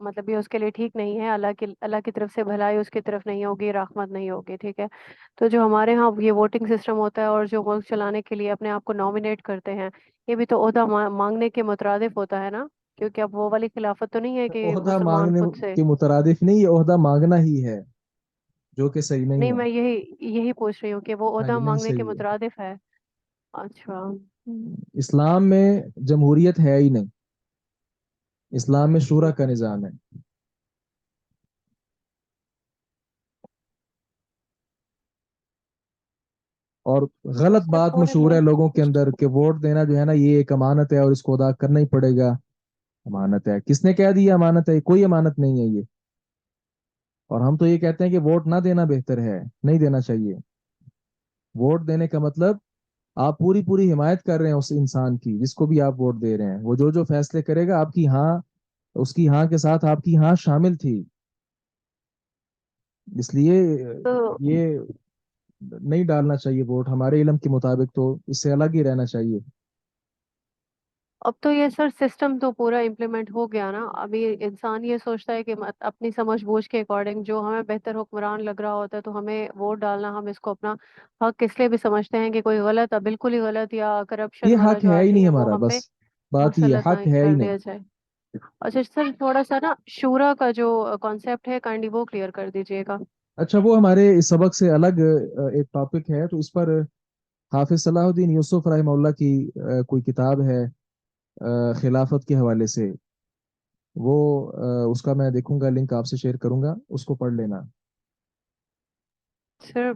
مطلب یہ اس کے لیے ٹھیک نہیں ہے، اللہ کی طرف سے بھلائی اس کی طرف نہیں ہوگی، رحمت نہیں ہوگی، ٹھیک ہے. تو جو ہمارے ہاں یہ ووٹنگ سسٹم ہوتا ہے اور جو ملک چلانے کے لیے اپنے آپ کو نامینیٹ کرتے ہیں، یہ بھی تو عہدہ مانگنے کے مترادف ہوتا ہے نا؟ کیونکہ اب وہ والی خلافت تو نہیں ہے کہ عہدہ مسلمان مانگنے خود سے. کے مترادف نہیں، یہ عہدہ مانگنا ہی ہے جو کہ صحیح نہیں نہیں، ہے. میں یہی پوچھ رہی ہوں کہ وہ ہاں عہدہ جی، نہیں مانگنے کے صحیح ہے. مترادف ہے. اچھا. اسلام میں جمہوریت ہے ہی نہیں، اسلام میں شورا کا نظام ہے. اور غلط سر بات تھوڑے مشہور ہے بہت لوگوں کے اندر کہ ووٹ دینا جو ہے نا یہ ایک امانت ہے اور اس کو ادا کرنا ہی پڑے گا. امانت ہے؟ کس نے کہہ دیا امانت ہے؟ کوئی امانت نہیں ہے یہ. اور ہم تو یہ کہتے ہیں کہ ووٹ نہ دینا بہتر ہے، نہیں دینا چاہیے. ووٹ دینے کا مطلب آپ پوری پوری حمایت کر رہے ہیں اس انسان کی جس کو بھی آپ ووٹ دے رہے ہیں. وہ جو جو فیصلے کرے گا آپ کی ہاں، اس کی ہاں کے ساتھ آپ کی ہاں شامل تھی. اس لیے تو یہ نہیں ڈالنا چاہیے ووٹ. ہمارے علم کے مطابق تو اس سے الگ ہی رہنا چاہیے. اب تو یہ سر سسٹم تو پورا امپلیمنٹ ہو گیا نا. ابھی انسان یہ سوچتا ہے کہ اپنی سمجھ بوجھ کے اکارڈنگ جو ہمیں بہتر حکمران لگ رہا ہوتا ہے تو ہمیں ووٹ ڈالنا، ہم اس کو اپنا حق اس لیے بھی سمجھتے ہیں کہ کوئی غلط، بالکل ہی غلط یا کرپشن یہ والا حق جو ہے ہی آدمی نہیں ہے وہ ہمارا، ہم پہ بس بات یہ مسلط نہ حق ہے ہی کر نہیں. دیا جائے. اچھا سر، تھوڑا سا نا شورا کا جو کانسیپٹ ہے کائنڈلی وہ کلیئر کر دیجیے گا. اچھا، وہ ہمارے اس سبق سے الگ ایک ٹاپک ہے، تو اس پر حافظ صلاح الدین یوسف رحمہ اللہ کی کوئی کتاب ہے خلافت کے حوالے سے. وہ اس کا میں دیکھوں گا، لنک آپ سے شیئر کروں گا، اس کو پڑھ لینا. سر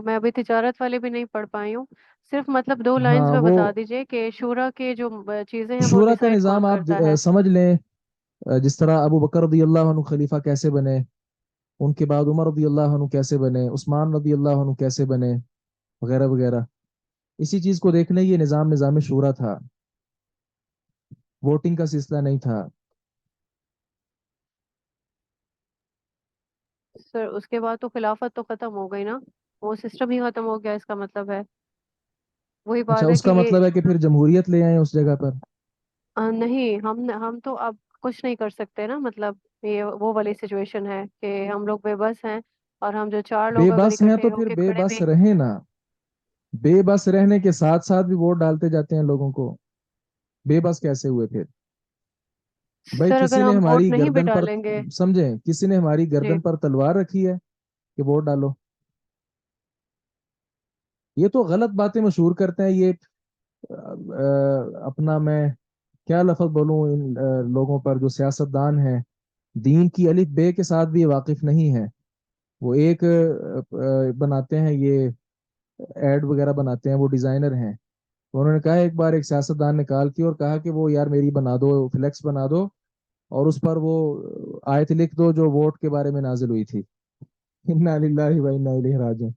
میں ابھی تجارت والے بھی نہیں پڑھ پائی ہوں، صرف مطلب 2 لائنز ہاں، میں وہ بتا دیجیے کہ شورا کے جو چیزیں ہیں وہ شورا کا ڈیسائیڈ نظام کون آپ کرتا ہے. سمجھ لیں. جس طرح ابو بکر رضی اللہ عنہ خلیفہ کیسے بنے، ان کے بعد عمر رضی اللہ عنہ کیسے بنے، عثمان رضی اللہ عنہ کیسے بنے، وغیرہ وغیرہ. اسی چیز کو دیکھنے یہ نظام شورا تھا، ووٹنگ کا سلسلہ نہیں تھا. سر اس کے بعد تو خلافت تو ختم ہو گئی نا، وہ سسٹم ہی ختم ہو گیا، اس کا مطلب ہے وہی اچھا، بات ہے اس کہ کا یہ مطلب ہے کہ پھر جمہوریت لے آئیں اس جگہ پر. نہیں، ہم تو اب کچھ نہیں کر سکتے نا. مطلب یہ وہ والی سچویشن ہے کہ ہم لوگ بے بس ہیں، اور ہم جو 4 بے لوگ اگر بس ہیں اکٹھے تو ہو پھر کے بے کھڑے بس بھی. رہیں نا. بے بس رہنے کے ساتھ ساتھ بھی ووٹ ڈالتے جاتے ہیں لوگوں کو. بے بس کیسے ہوئے پھر؟ بھائی سر اگر کسی نے ہم ووٹ ہماری نہیں بھی گردن پر، ڈالیں گے. سمجھیں، کسی نے ہماری جی گردن پر تلوار رکھی ہے کہ ووٹ ڈالو. یہ تو غلط باتیں مشہور کرتے ہیں یہ. اپنا میں کیا لفظ بولوں ان لوگوں پر جو سیاست دان ہیں، دین کی الف بے کے ساتھ بھی یہ واقف نہیں ہے. وہ ایک بناتے ہیں، یہ ایڈ وغیرہ بناتے ہیں، وہ ڈیزائنر ہیں. انہوں نے کہا ایک بار ایک سیاست دان نکال کی اور کہا کہ وہ یار میری بنا دو، فلیکس بنا دو اور اس پر وہ آیت لکھ دو جو ووٹ کے بارے میں نازل ہوئی تھی. انا للہ و انا الیہ راجعون.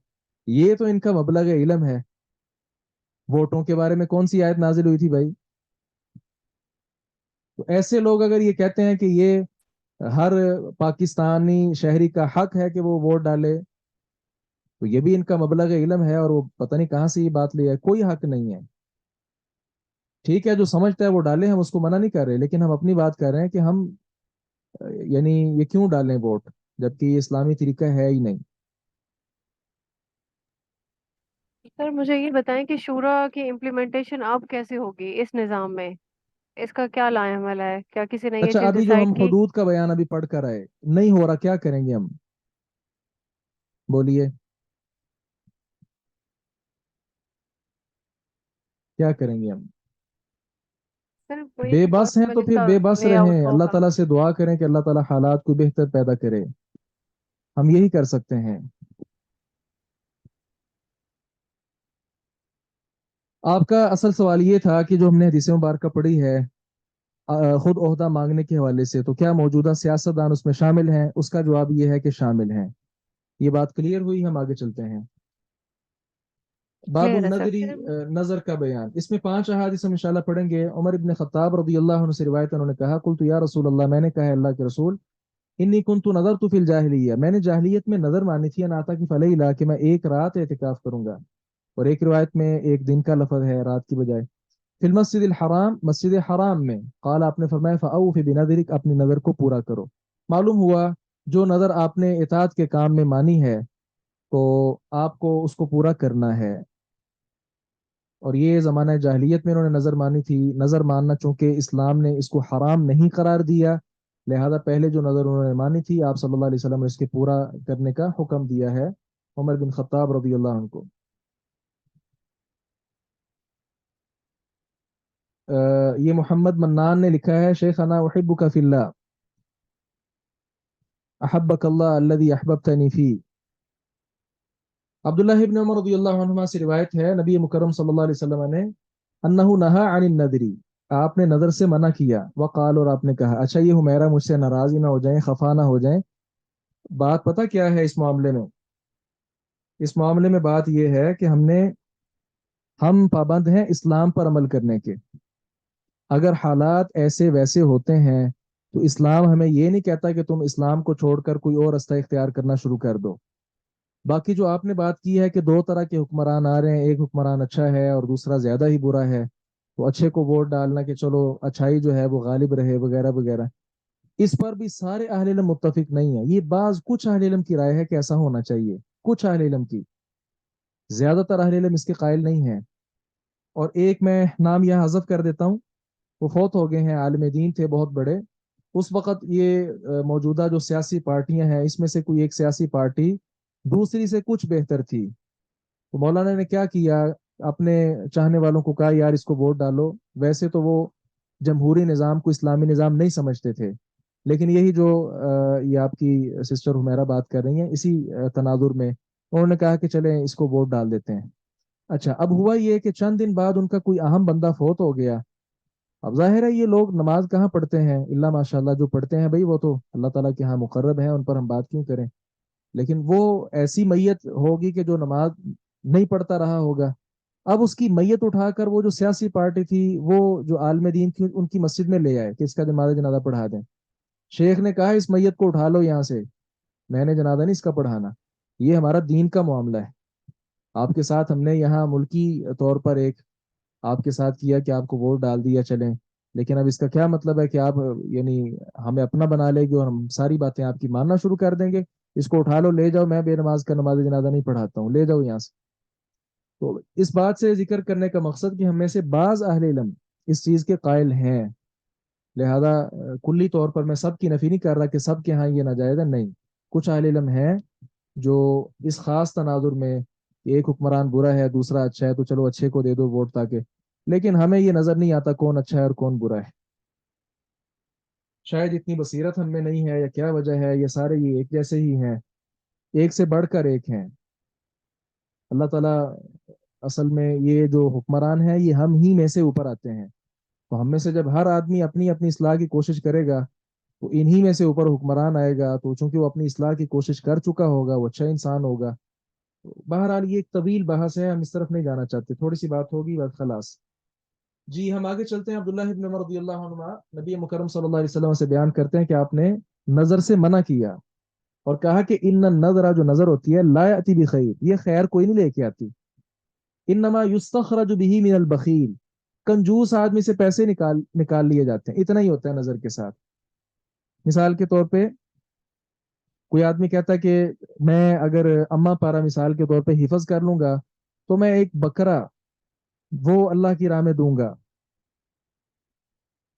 یہ تو ان کا مبلغ علم ہے. ووٹوں کے بارے میں کون سی آیت نازل ہوئی تھی بھائی؟ تو ایسے لوگ اگر یہ کہتے ہیں کہ یہ ہر پاکستانی شہری کا حق ہے کہ وہ ووٹ ڈالے، تو یہ بھی ان کا مبلغ علم ہے اور وہ پتہ نہیں کہاں سے یہ بات لے ہے. کوئی حق نہیں ہے. ٹھیک ہے، جو سمجھتا ہے وہ ڈالے، ہم اس کو منع نہیں کر رہے، لیکن ہم اپنی بات کر رہے ہیں کہ ہم یعنی یہ کیوں ڈالیں ووٹ جبکہ یہ اسلامی طریقہ ہے ہی نہیں. سر مجھے یہ بتائیں کہ شورا کی امپلیمنٹیشن اب کیسے ہوگی اس نظام میں؟ اس کا کیا لائے عمل ہے؟ کیا کسی نے یہ اچھا چیز ابھی جو ڈیسائیڈ ہم کی؟ حدود کا بیان ابھی پڑھ کر آئے نہیں ہو رہا، کیا کریں گے ہم؟ بولیے کیا کریں گے ہم؟ سر کوئی بے بھی بس ہیں تو پاسبل اس پھر کا بے بس وے آؤٹ رہیں، اللہ ہوگا؟ تعالیٰ سے دعا کریں کہ اللہ تعالیٰ حالات کو بہتر پیدا کرے، ہم یہی کر سکتے ہیں۔ آپ کا اصل سوال یہ تھا کہ جو ہم نے حدیث مبارکہ پڑھی ہے خود عہدہ مانگنے کے حوالے سے، تو کیا موجودہ سیاستدان اس میں شامل ہیں؟ اس کا جواب یہ ہے کہ شامل ہیں۔ یہ بات کلیئر ہوئی، ہم آگے چلتے ہیں۔ باب کلیئر ہے سر۔ النظری، نظر کا بیان، اس میں 5 احادیث ہم انشاءاللہ پڑھیں گے۔ عمر ابن خطاب رضی اللہ عنہ سے روایت ہے، انہوں نے کہا قلت یا رسول اللہ، میں نے کہا ہے اللہ کے رسول، انی کنت نظرت فی الجاہلیہ، میں نے جاہلیت میں نظر مانی تھی ان اعتکف لیلہ، کہ میں ایک رات اعتکاف کروں گا، اور ایک روایت میں ایک دن کا لفظ ہے رات کی بجائے۔ فی المسجد الحرام، مسجد حرام میں، قال آپ نے فرمایا فاوف بنظرک، اپنی نظر کو پورا کرو۔ معلوم ہوا جو نظر آپ نے اطاعت کے کام میں مانی ہے تو آپ کو اس کو پورا کرنا ہے، اور یہ زمانہ جاہلیت میں انہوں نے نظر مانی تھی۔ نظر ماننا چونکہ اسلام نے اس کو حرام نہیں قرار دیا، لہذا پہلے جو نظر انہوں نے مانی تھی آپ صلی اللہ علیہ وسلم نے اس کے پورا کرنے کا حکم دیا ہے عمر بن خطاب رضی اللہ عنہ کو۔ یہ محمد منان نے لکھا ہے شیخ انا احبک فی اللہ احبک اللہ الذی احببتنی فی۔ عبداللہ ابن عمر رضی اللہ عنہما سے روایت ہے نبی مکرم صلی اللہ علیہ وسلم نے انہو نہا عن النذری، آپ نے نظر سے منع کیا، وقال، اور آپ نے کہا۔ اچھا یہ حمیرہ مجھ سے ناراض ہی نہ ہو جائیں، خفا نہ ہو جائیں، بات پتہ کیا ہے اس معاملے میں؟ اس معاملے میں بات یہ ہے کہ ہم پابند ہیں اسلام پر عمل کرنے کے۔ اگر حالات ایسے ویسے ہوتے ہیں تو اسلام ہمیں یہ نہیں کہتا کہ تم اسلام کو چھوڑ کر کوئی اور رستہ اختیار کرنا شروع کر دو۔ باقی جو آپ نے بات کی ہے کہ 2 طرح کے حکمران آ رہے ہیں، ایک حکمران اچھا ہے اور دوسرا زیادہ ہی برا ہے، تو اچھے کو ووٹ ڈالنا کہ چلو اچھائی جو ہے وہ غالب رہے وغیرہ وغیرہ، اس پر بھی سارے اہل علم متفق نہیں ہیں۔ یہ کچھ اہل علم کی رائے ہے کہ ایسا ہونا چاہیے، کچھ اہل علم کی، زیادہ تر اہل علم اس کے قائل نہیں ہیں۔ اور ایک میں نام یہاں حذف کر دیتا ہوں، وہ فوت ہو گئے ہیں، عالم دین تھے بہت بڑے۔ اس وقت یہ موجودہ جو سیاسی پارٹیاں ہیں اس میں سے کوئی ایک سیاسی پارٹی دوسری سے کچھ بہتر تھی، تو مولانا نے کیا کیا، اپنے چاہنے والوں کو کہا یار اس کو ووٹ ڈالو۔ ویسے تو وہ جمہوری نظام کو اسلامی نظام نہیں سمجھتے تھے، لیکن یہی جو یہ آپ کی سسٹر حمیرہ بات کر رہی ہیں، اسی تناظر میں انہوں نے کہا کہ چلیں اس کو ووٹ ڈال دیتے ہیں۔ اچھا اب ہوا یہ کہ چند دن بعد ان کا کوئی اہم بندہ فوت ہو گیا۔ اب ظاہر ہے یہ لوگ نماز کہاں پڑھتے ہیں، اللہ ماشاء اللہ جو پڑھتے ہیں بھائی وہ تو اللہ تعالیٰ کے ہاں مقرب ہیں، ان پر ہم بات کیوں کریں، لیکن وہ ایسی میت ہوگی کہ جو نماز نہیں پڑھتا رہا ہوگا۔ اب اس کی میت اٹھا کر وہ جو سیاسی پارٹی تھی، وہ جو عالم دین کی، ان کی مسجد میں لے آئے کہ اس کا جنازہ پڑھا دیں۔ شیخ نے کہا اس میت کو اٹھا لو یہاں سے، میں نے جنازہ نہیں اس کا پڑھانا، یہ ہمارا دین کا معاملہ ہے، آپ کے ساتھ ہم نے یہاں ملکی طور پر ایک آپ کے ساتھ کیا کہ آپ کو ووٹ ڈال دیا چلیں، لیکن اب اس کا کیا مطلب ہے کہ آپ یعنی ہمیں اپنا بنا لے گے اور ہم ساری باتیں آپ کی ماننا شروع کر دیں گے؟ اس کو اٹھا لو، لے جاؤ، میں بے نماز کا نماز جنازہ نہیں پڑھاتا ہوں، لے جاؤ یہاں سے۔ تو اس بات سے ذکر کرنے کا مقصد کہ ہم میں سے بعض اہل علم اس چیز کے قائل ہیں، لہذا کلی طور پر میں سب کی نفی نہیں کر رہا کہ سب کے ہاں یہ ناجائز ہے، نہیں، کچھ اہل علم ہیں جو اس خاص تناظر میں کہ ایک حکمران برا ہے دوسرا اچھا ہے تو چلو اچھے کو دے دو ووٹ تاکہ، لیکن ہمیں یہ نظر نہیں آتا کون اچھا ہے اور کون برا ہے۔ شاید اتنی بصیرت ہم میں نہیں ہے یا کیا وجہ ہے، یہ سارے یہ ایک جیسے ہی ہیں، ایک سے بڑھ کر ایک ہیں۔ اللہ تعالیٰ اصل میں یہ جو حکمران ہیں یہ ہم ہی میں سے اوپر آتے ہیں، تو ہم میں سے جب ہر آدمی اپنی اپنی اصلاح کی کوشش کرے گا تو انہی میں سے اوپر حکمران آئے گا، تو چونکہ وہ اپنی اصلاح کی کوشش کر چکا ہوگا وہ اچھا انسان ہوگا۔ بہرحال یہ ایک طویل بحث ہے، ہم اس طرف نہیں جانا چاہتے، تھوڑی سی بات ہوگی بس خلاص۔ جی ہم آگے چلتے ہیں۔ عبداللہ ابن عمر رضی اللہ عنہ نبی مکرم صلی اللہ علیہ وسلم سے بیان کرتے ہیں کہ آپ نے نظر سے منع کیا اور کہا کہ ان النظر، جو نظر ہوتی ہے، لا یاتی بخیر، یہ خیر کوئی نہیں لے کے آتی، انما یستخرج به من البخیل، کنجوس آدمی سے پیسے نکال لیے جاتے ہیں، اتنا ہی ہوتا ہے نظر کے ساتھ۔ مثال کے طور پہ کوئی آدمی کہتا ہے کہ میں اگر اما پارا مثال کے طور پہ حفظ کر لوں گا تو میں ایک بکرا وہ اللہ کی راہ میں دوں گا۔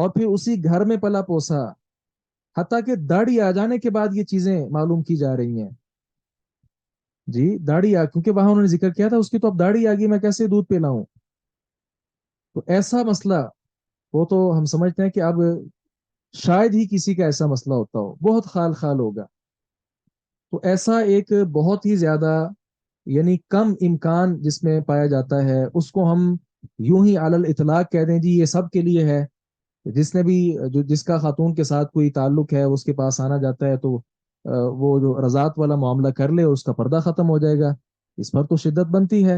اور پھر اسی گھر میں پلا پوسا، حتیٰ کہ داڑھی آ جانے کے بعد یہ چیزیں معلوم کی جا رہی ہیں. جی داڑھی کیونکہ وہاں انہوں نے ذکر کیا تھا اس کی تو اب داڑھی آ گئی، میں کیسے دودھ پلاؤں. تو ایسا مسئلہ وہ تو ہم سمجھتے ہیں کہ اب شاید ہی کسی کا ایسا مسئلہ ہوتا ہو، بہت خال خال ہوگا. تو ایسا ایک بہت ہی زیادہ یعنی کم امکان جس میں پایا جاتا ہے، اس کو ہم یوں ہی علی الاطلاق کہہ دیں جی یہ سب کے لیے ہے. جس نے بھی جس کا خاتون کے ساتھ کوئی تعلق ہے اس کے پاس آنا جاتا ہے تو وہ جو رضاعت والا معاملہ کر لے اس کا پردہ ختم ہو جائے گا. اس پر تو شدت بنتی ہے.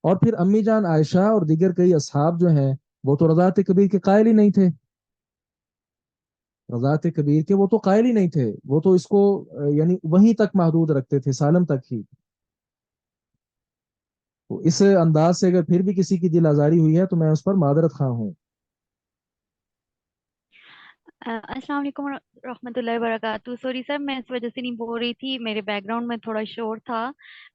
اور پھر امی جان عائشہ اور دیگر کئی اصحاب جو ہیں وہ تو رضاعت کبیر کے قائل ہی نہیں تھے. رضاعت کبیر کے وہ تو قائل ہی نہیں تھے، وہ تو اس کو یعنی وہیں تک محدود رکھتے تھے، سالم تک ہی. تو اس انداز سے اگر پھر بھی کسی کی دل آزاری ہوئی ہے تو میں اس پر معذرت خواہ ہوں. السلام علیکم رحمۃ اللہ وبرکاتہ. سوری سر، میں اس وجہ سے نہیں بول رہی تھی، میرے بیک گراؤنڈ میں تھوڑا شور تھا.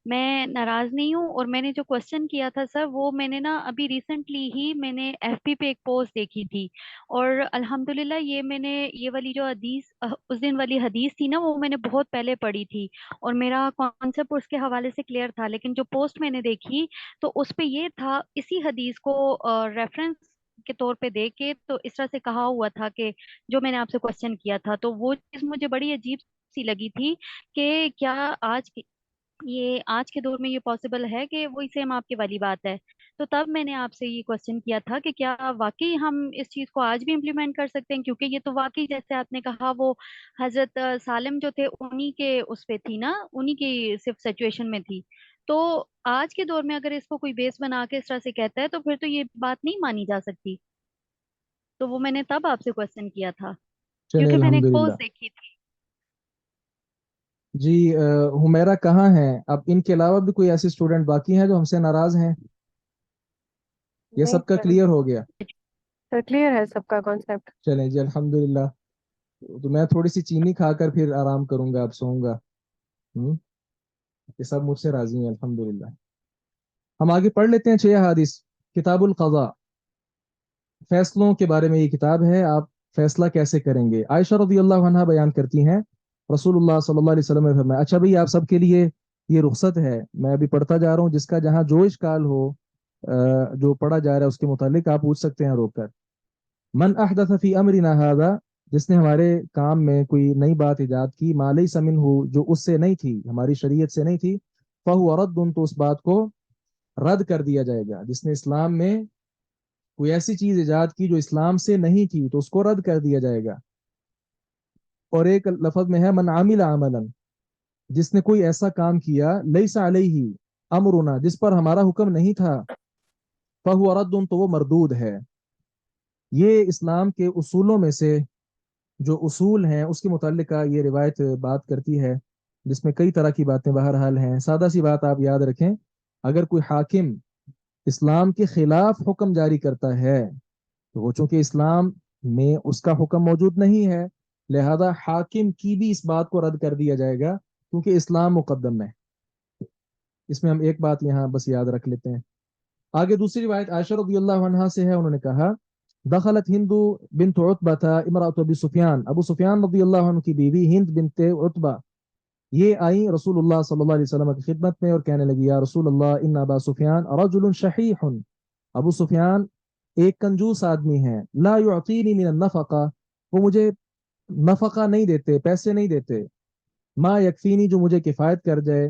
میں ناراض نہیں ہوں، اور میں نے جو کوشچن کیا تھا سر وہ میں نے نا ابھی ریسنٹلی ہی میں نے ایف پی پہ ایک پوسٹ دیکھی تھی، اور الحمدللہ یہ میں نے یہ والی جو حدیث اس دن والی حدیث تھی نا وہ میں نے بہت پہلے پڑھی تھی، اور میرا کانسیپٹ اس کے حوالے سے کلیئر تھا. لیکن جو پوسٹ میں نے دیکھی تو اس پہ یہ تھا، اسی حدیث کو ریفرنس کے طور پہ دیکھ کے تو اس طرح سے کہا ہوا تھا کہ جو میں نے آپ سے کوشچن کیا تھا، تو وہ چیز مجھے بڑی عجیب سی لگی تھی کہ کیا آج کے دور میں یہ پاسبل ہے کہ وہی سیم آپ کی والی بات ہے. تو تب میں نے آپ سے یہ کوشچن کیا تھا کہ کیا واقعی ہم اس چیز کو آج بھی امپلیمنٹ کر سکتے ہیں، کیونکہ یہ تو واقعی جیسے آپ نے کہا وہ حضرت سالم جو تھے انہی کے اس پہ تھی نا، انہی کی صرف سچویشن میں تھی. تو آج کے دور میں اگر اس کو کوئی بیس بنا کے اس طرح سے کہتا ہے تو پھر تو یہ بات نہیں مانی جا سکتی. تو وہ میں نے تب آپ سے کوشچن کیا تھا چلے کیونکہ میں نے ایک الحمدللہ. پوسٹ دیکھی تھی. جی حمیرہ کہاں ہیں؟ اب ان کے علاوہ بھی کوئی ایسے اسٹوڈنٹ باقی ہیں جو ہم سے ناراض ہیں؟ یہ نہیں سب کا سر، کلیئر ہو گیا؟ سر کلیئر ہے سب کا کانسیپٹ. چلیں جی الحمدللہ. تو میں تھوڑی سی چینی کھا کر پھر آرام کروں گا، اب سوؤں گا. یہ سب مجھ سے راضی ہیں الحمدللہ. ہم آگے پڑھ لیتے ہیں 6 احادیث. کتاب القضاء، فیصلوں کے بارے میں یہ کتاب ہے، آپ فیصلہ کیسے کریں گے. عائشہ رضی اللہ عنہا بیان کرتی ہیں رسول اللہ صلی اللہ علیہ وسلم نے فرمایا. اچھا بھئی آپ سب کے لیے یہ رخصت ہے، میں ابھی پڑھتا جا رہا ہوں، جس کا جہاں جو اشکال ہو جو پڑھا جا رہا ہے اس کے متعلق آپ پوچھ سکتے ہیں روک کر. من احدث فی امرنا ھذا، جس نے ہمارے کام میں کوئی نئی بات ایجاد کی، ما لیس منہ، جو اس سے نہیں تھی، ہماری شریعت سے نہیں تھی، فہو رد، تو اس بات کو رد کر دیا جائے گا. جس نے اسلام میں کوئی ایسی چیز ایجاد کی جو اسلام سے نہیں تھی تو اس کو رد کر دیا جائے گا. اور ایک لفظ میں ہے من عامل عملا، جس نے کوئی ایسا کام کیا لیس علیہ امرنا، جس پر ہمارا حکم نہیں تھا، فہو رد، تو وہ مردود ہے. یہ اسلام کے اصولوں میں سے جو اصول ہیں اس کے متعلق یہ روایت بات کرتی ہے، جس میں کئی طرح کی باتیں بہرحال ہیں. سادہ سی بات آپ یاد رکھیں، اگر کوئی حاکم اسلام کے خلاف حکم جاری کرتا ہے تو وہ چونکہ اسلام میں اس کا حکم موجود نہیں ہے، لہذا حاکم کی بھی اس بات کو رد کر دیا جائے گا کیونکہ اسلام مقدم ہے. اس میں ہم ایک بات یہاں بس یاد رکھ لیتے ہیں. آگے دوسری روایت عائشہ رضی اللہ عنہا سے ہے، انہوں نے کہا دخلت ہند بنت عتبہ امرأة ابی سفیان، ابو سفیان رضی اللہ عنہ کی بیوی ہند بنت عتبہ یہ آئی رسول اللہ صلی اللہ علیہ وسلم کی خدمت میں اور کہنے لگی یا رسول اللہ ان ابا سفیان رجل شحیح، ابو سفیان ایک کنجوس آدمی ہے، لا یعطینی من النفقہ، وہ مجھے نفقہ نہیں دیتے، پیسے نہیں دیتے، ما یکفینی، جو مجھے کفایت کر جائے،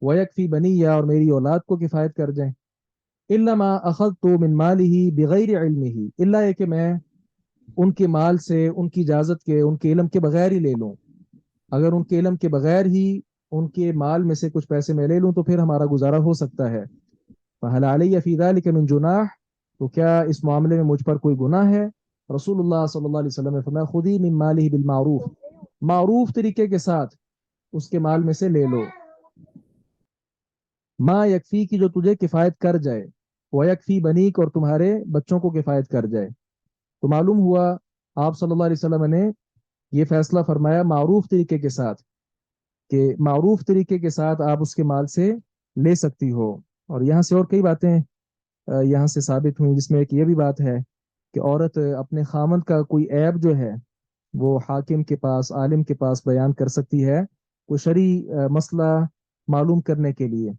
ویکفی بنیہ، اور میری اولاد کو کفایت کر جائے، الا ما اخذت من ماله بغیر علمه، الا یہ کہ میں ان کے مال سے ان کی اجازت کے، ان کے علم کے بغیر ہی لے لوں. اگر ان کے علم کے بغیر ہی ان کے مال میں سے کچھ پیسے میں لے لوں تو پھر ہمارا گزارا ہو سکتا ہے. فہل علی فی ذلک من جناح، تو کیا اس معاملے میں مجھ پر کوئی گناہ ہے. رسول اللہ صلی اللہ علیہ وسلم نے فرمایا خودی من مالہ بالمعروف، معروف طریقے کے ساتھ اس کے مال میں سے لے لو. ما یکفی کی، جو تجھے کفایت کر جائے، ویکفی بنیک، اور تمہارے بچوں کو کفایت کر جائے. تو معلوم ہوا آپ صلی اللہ علیہ وسلم نے یہ فیصلہ فرمایا معروف طریقے کے ساتھ، کہ معروف طریقے کے ساتھ آپ اس کے مال سے لے سکتی ہو. اور یہاں سے اور کئی باتیں یہاں سے ثابت ہوئیں، جس میں ایک یہ بھی بات ہے کہ عورت اپنے خامند کا کوئی عیب جو ہے وہ حاکم کے پاس، عالم کے پاس بیان کر سکتی ہے کوئی شرعی مسئلہ معلوم کرنے کے لیے.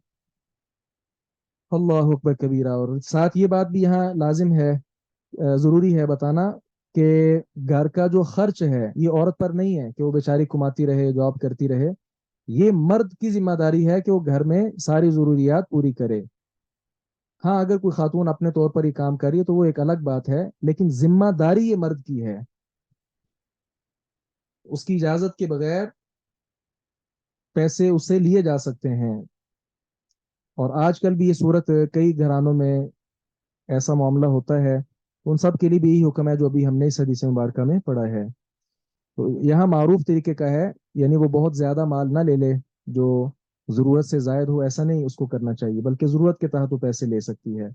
اللہ اکبر کبیرہ. اور ساتھ یہ بات بھی یہاں لازم ہے، ضروری ہے بتانا کہ گھر کا جو خرچ ہے یہ عورت پر نہیں ہے کہ وہ بیچاری کماتی رہے، جاب کرتی رہے. یہ مرد کی ذمہ داری ہے کہ وہ گھر میں ساری ضروریات پوری کرے. ہاں اگر کوئی خاتون اپنے طور پر ہی کام کر رہی ہے تو وہ ایک الگ بات ہے، لیکن ذمہ داری یہ مرد کی ہے. اس کی اجازت کے بغیر پیسے اس سے لیے جا سکتے ہیں. اور آج کل بھی یہ صورت کئی گھرانوں میں ایسا معاملہ ہوتا ہے. ان سب کے لیے بھی یہی حکم ہے جو ابھی ہم نے اس حدیث مبارکہ میں پڑھا ہے. تو یہاں معروف طریقے کا ہے، یعنی وہ بہت زیادہ مال نہ لے لے جو ضرورت سے زائد ہو، ایسا نہیں اس کو کرنا چاہیے، بلکہ ضرورت کے تحت وہ پیسے لے سکتی ہے.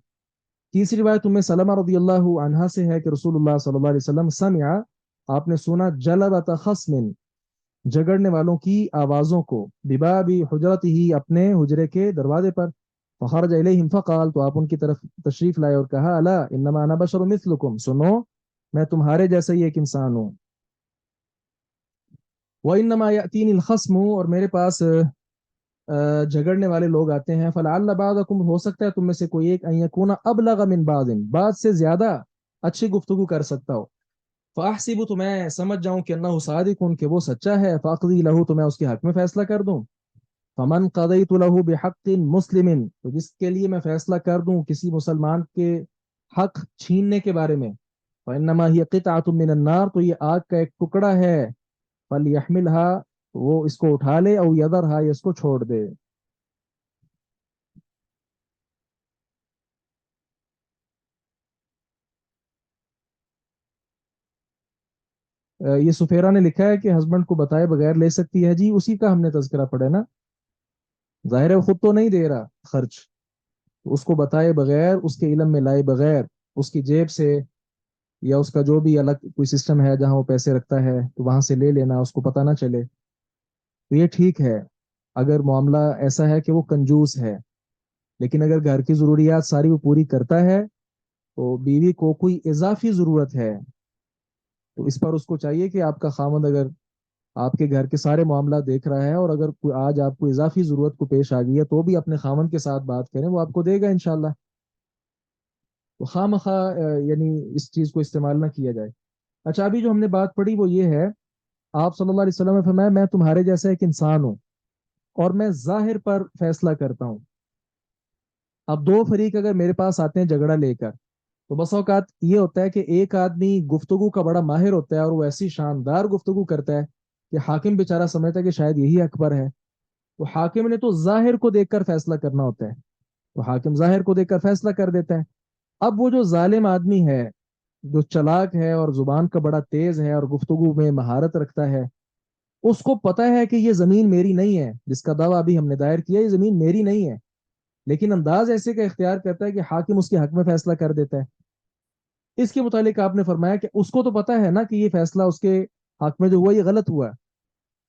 تیسری روایت ام سلمہ رضی اللہ عنہا سے ہے کہ رسول اللہ صلی اللہ علیہ وسلم سمع، آپ نے سنا، جلبۃ خصم، جھگڑنے والوں کی آوازوں کو، بباب حجرت ہی، اپنے حجرے کے دروازے پر. فخرج الیہم فقال، تو آپ ان کی طرف تشریف لائے اور کہا، الا انما انا بشر مثلکم، سنو میں تمہارے جیسا ہی ایک انسان ہوں. وانما یاتینی الخصم، اور میرے پاس جھگڑنے والے لوگ آتے ہیں. فلعل بعضکم، ہو سکتا ہے تم میں سے کوئی ایک، ان یکون ابلغ من بعض سے زیادہ اچھی گفتگو کر سکتا ہو. فاحسب، تو میں سمجھ جاؤں کہ انہ صادق، کہ وہ سچا ہے. فاقضی لہ، تو میں اس کے حق میں فیصلہ کر دوں. فمن قضیت لہ بحق مسلم، تو جس کے لیے میں فیصلہ کر دوں کسی مسلمان کے حق چھیننے کے بارے میں، فانما ہی قطعۃ من النار، تو یہ آگ کا ایک ٹکڑا ہے. فلیحملها، وہ اس کو اٹھا لے، او یذرها، یا اس کو چھوڑ دے. یہ سفیرہ نے لکھا ہے کہ ہسبینڈ کو بتائے بغیر لے سکتی ہے. جی اسی کا ہم نے تذکرہ پڑھا نا. ظاہر ہے خود تو نہیں دے رہا خرچ، اس کو بتائے بغیر، اس کے علم میں لائے بغیر، اس کی جیب سے یا اس کا جو بھی الگ کوئی سسٹم ہے جہاں وہ پیسے رکھتا ہے تو وہاں سے لے لینا، اس کو پتہ نہ چلے، تو یہ ٹھیک ہے اگر معاملہ ایسا ہے کہ وہ کنجوس ہے. لیکن اگر گھر کی ضروریات ساری وہ پوری کرتا ہے تو بیوی کو کوئی اضافی ضرورت ہے تو اس پر اس کو چاہیے کہ آپ کا خامند اگر آپ کے گھر کے سارے معاملات دیکھ رہا ہے اور اگر کوئی آج آپ کو اضافی ضرورت کو پیش آ گئی ہے تو بھی اپنے خامند کے ساتھ بات کریں، وہ آپ کو دے گا انشاءاللہ. تو خواہ مخواہ یعنی اس چیز کو استعمال نہ کیا جائے. اچھا ابھی جو ہم نے بات پڑھی وہ یہ ہے، آپ صلی اللہ علیہ وسلم نے فرمایا میں تمہارے جیسا ایک انسان ہوں اور میں ظاہر پر فیصلہ کرتا ہوں. اب دو فریق اگر میرے پاس آتے ہیں جھگڑا لے کر تو بس اوقات یہ ہوتا ہے کہ ایک آدمی گفتگو کا بڑا ماہر ہوتا ہے اور وہ ایسی شاندار گفتگو کرتا ہے کہ حاکم بیچارہ سمجھتا ہے کہ شاید یہی اکبر ہے. تو حاکم نے تو ظاہر کو دیکھ کر فیصلہ کرنا ہوتا ہے، تو حاکم ظاہر کو دیکھ کر فیصلہ کر دیتا ہے. اب وہ جو ظالم آدمی ہے، جو چلاک ہے اور زبان کا بڑا تیز ہے اور گفتگو میں مہارت رکھتا ہے، اس کو پتا ہے کہ یہ زمین میری نہیں ہے، جس کا دعویٰ ابھی ہم نے دائر کیا یہ زمین میری نہیں ہے، لیکن انداز ایسے کا اختیار کرتا ہے کہ حاکم اس کے حق میں فیصلہ کر دیتا ہے. اس کے متعلق آپ نے فرمایا کہ اس کو تو پتا ہے نا کہ یہ فیصلہ اس کے حق میں جو ہوا یہ غلط ہوا.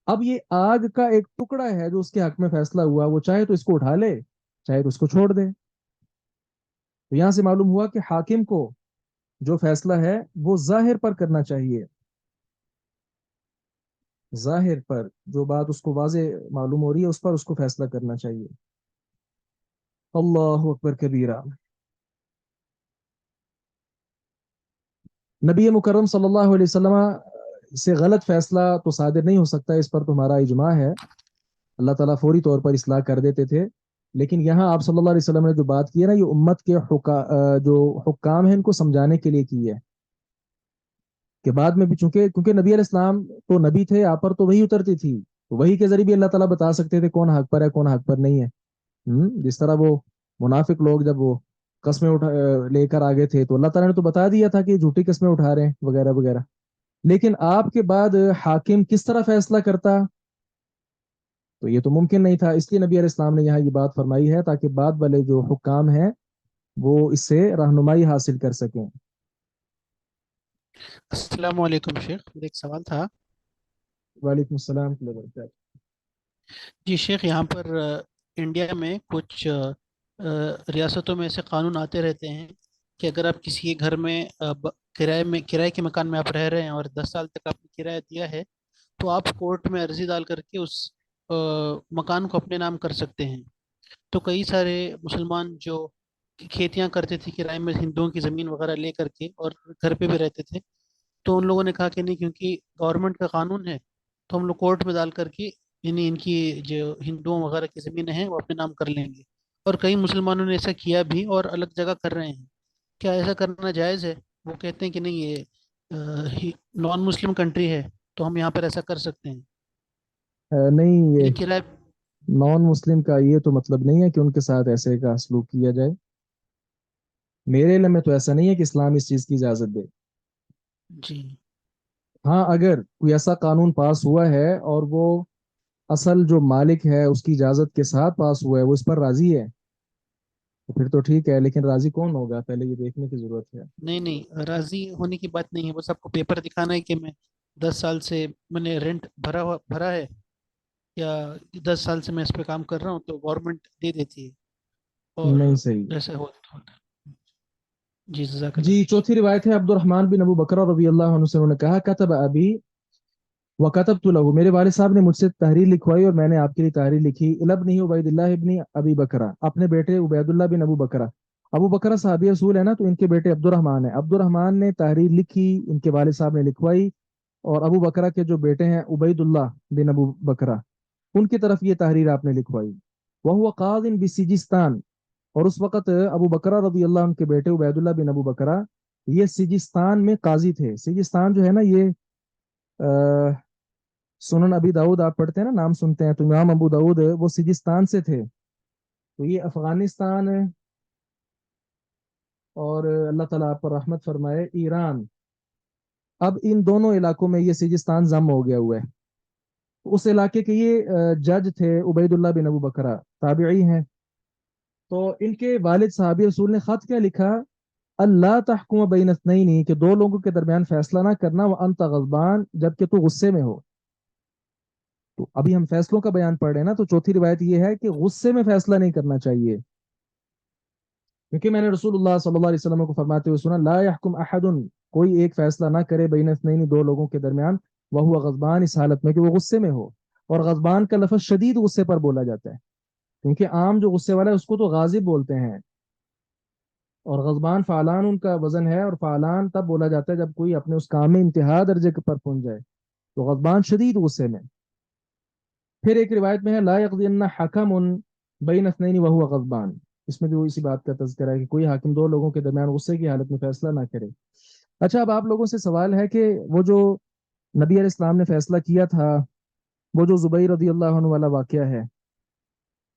اب یہ آگ کا ایک ٹکڑا ہے جو اس کے حق میں فیصلہ ہوا، وہ چاہے تو اس کو اٹھا لے چاہے تو اس کو چھوڑ دے. تو یہاں سے معلوم ہوا کہ حاکم کو جو فیصلہ ہے وہ ظاہر پر کرنا چاہیے، ظاہر پر جو بات اس کو واضح معلوم ہو رہی ہے اس پر اس کو فیصلہ کرنا چاہیے. اللہ اکبر کبیرہ. نبی مکرم صلی اللہ علیہ وسلم سے غلط فیصلہ تو صادر نہیں ہو سکتا، اس پر تمہارا اجماع ہے، اللہ تعالیٰ فوری طور پر اصلاح کر دیتے تھے. لیکن یہاں آپ صلی اللہ علیہ وسلم نے جو بات کی ہے نا یہ امت کے جو حکام ہیں ان کو سمجھانے کے لیے کی ہے کہ بعد میں بھی کیونکہ نبی علیہ السلام تو نبی تھے، آپ پر تو وہی اترتی تھی، تو وہی کے ذریعے بھی اللہ تعالیٰ بتا سکتے تھے کون حق پر ہے کون حق پر نہیں ہے. جس طرح وہ منافق لوگ جب وہ قسمیں لے کر آگے تھے تو اللہ تعالیٰ نے تو بتا دیا تھا کہ جھوٹی قسمیں اٹھا رہے ہیں وغیرہ وغیرہ. لیکن آپ کے بعد حاکم کس طرح فیصلہ کرتا تو یہ تو ممکن نہیں تھا، اس لیے نبی علیہ السلام نے یہاں یہ بات فرمائی ہے تاکہ بعد والے جو حکام ہیں وہ اس سے رہنمائی حاصل کر سکیں. السلام علیکم شیخ، میرا ایک سوال تھا. وعلیکم السلام ورحمۃ اللہ وبرکاتہ. جی شیخ، یہاں پر انڈیا میں کچھ ریاستوں میں ایسے قانون آتے رہتے ہیں کہ اگر آپ کسی کے گھر میں کرائے کے مکان میں آپ رہ رہے ہیں اور 10 سال تک آپ نے کرایہ دیا ہے، تو آپ کورٹ میں عرضی ڈال کر کے اس مکان کو اپنے نام کر سکتے ہیں۔ تو کئی سارے مسلمان جو کھیتیاں کرتے تھے کرائے میں، ہندوؤں کی زمین وغیرہ لے کر کے، اور گھر پہ بھی رہتے تھے، تو ان لوگوں نے کہا کہ نہیں، کیونکہ گورنمنٹ کا قانون ہے، تو ہم لوگ کورٹ میں ڈال کر کے یعنی ان کی جو ہندوؤں وغیرہ کی زمینیں ہیں وہ اپنے نام کر لیں گے۔ اور کئی مسلمانوں نے ایسا کیا بھی اور الگ جگہ کر رہے ہیں۔ کیا ایسا کرنا جائز ہے؟ وہ کہتے ہیں کہ نہیں، یہ نان مسلم کنٹری ہے تو ہم یہاں پر ایسا کر سکتے ہیں، نہیں، یہ یعنی کرائے۔ نان مسلم کا یہ تو مطلب نہیں ہے کہ ان کے ساتھ ایسے کا سلوک کیا جائے۔ میرے علم میں تو ایسا نہیں ہے کہ اسلام اس چیز کی اجازت دے۔ جی ہاں، اگر کوئی ایسا قانون پاس ہوا ہے اور وہ اصل جو مالک ہے اس کی اجازت کے ساتھ پاس ہوا ہے، وہ اس پر راضی ہے، تو پھر تو ٹھیک ہے، لیکن راضی کون ہوگا پہلے یہ دیکھنے کی ضرورت ہے۔ نہیں نہیں، راضی ہونے کی بات نہیں ہے، بس آپ کو پیپر دکھانا ہے کہ میں 10 سال سے میں نے رینٹ بھرا ہے، یا 10 سال سے میں اس پہ کام کر رہا ہوں، تو گورنمنٹ دے دیتی ہے۔ اور نہیں صحیح۔ جیسے ہوتا جی، جزاک اللہ جی، خیر۔ چوتھی روایت ہے عبد الرحمن بن ابو بکر رضی اللہ عنہ سے، انہوں نے کہا کتب ابی وکتبت له، میرے والد صاحب نے مجھ سے تحریر لکھوائی اور میں نے آپ کے لیے تحریر لکھی، ابن عبید اللہ ابن ابی بکرہ، اپنے بیٹے عبید اللہ بن ابو بکرہ۔ ابو بکرہ صحابی رسول ہے نا، تو ان کے بیٹے عبد الرحمن ہے، عبد الرحمن نے تحریر لکھی، ان کے والد صاحب نے لکھوائی، اور ابو بکرہ کے جو بیٹے ہیں عبید اللہ بن ابو بکرہ، ان کی طرف یہ تحریر آپ نے لکھوائی۔ وہ قاض بسجستان، اور اس وقت ابو بکرہ رضی اللہ عنہ کے بیٹے عبید اللہ بن ابو بکرہ یہ سجستان میں قاضی تھے۔ سجستان جو ہے نا، یہ سنن ابی داؤد آپ پڑھتے ہیں نا، نام سنتے ہیں تو امام ابو داؤد وہ سجستان سے تھے، تو یہ افغانستان اور اللہ تعالیٰ آپ پر رحمت فرمائے ایران، اب ان دونوں علاقوں میں یہ سجستان ضم ہو گیا ہوا ہے۔ اس علاقے کے یہ جج تھے عبید اللہ بن ابو بکرہ، تابعی ہیں، تو ان کے والد صحابی رسول نے خط کیا لکھا، اللہ تحکم بین اثنین، کہ دو لوگوں کے درمیان فیصلہ نہ کرنا، وانت غضبان، جبکہ تو غصے میں ہو۔ تو ابھی ہم فیصلوں کا بیان پڑھ رہے ہیں نا، تو چوتھی روایت یہ ہے کہ غصے میں فیصلہ نہیں کرنا چاہیے، کیونکہ میں نے رسول اللہ صلی اللہ علیہ وسلم کو فرماتے ہوئے سنا، لا يحکم احد، کوئی ایک فیصلہ نہ کرے بین اثنین، دو لوگوں کے درمیان، وہو غضبان، اس حالت میں کہ وہ غصے میں ہو۔ اور غضبان کا لفظ شدید غصے پر بولا جاتا ہے، کیونکہ عام جو غصے والا ہے اس کو تو غاضب بولتے ہیں، اور غضبان فعلان ان کا وزن ہے، اور فعلان تب بولا جاتا ہے جب کوئی اپنے اس کام میں انتہا درجے پر پہنچ جائے، تو غضبان شدید غصے میں۔ پھر ایک روایت میں ہے لا یقضین حکم بین اثنین وہو غضبان، اس میں بھی وہ اسی بات کا تذکرہ ہے کہ کوئی حاکم دو لوگوں کے درمیان غصے کی حالت میں فیصلہ نہ کرے۔ اچھا، اب آپ لوگوں سے سوال ہے کہ وہ جو نبی علیہ السلام نے فیصلہ کیا تھا، وہ جو زبیر رضی اللہ عنہ والا واقعہ ہے،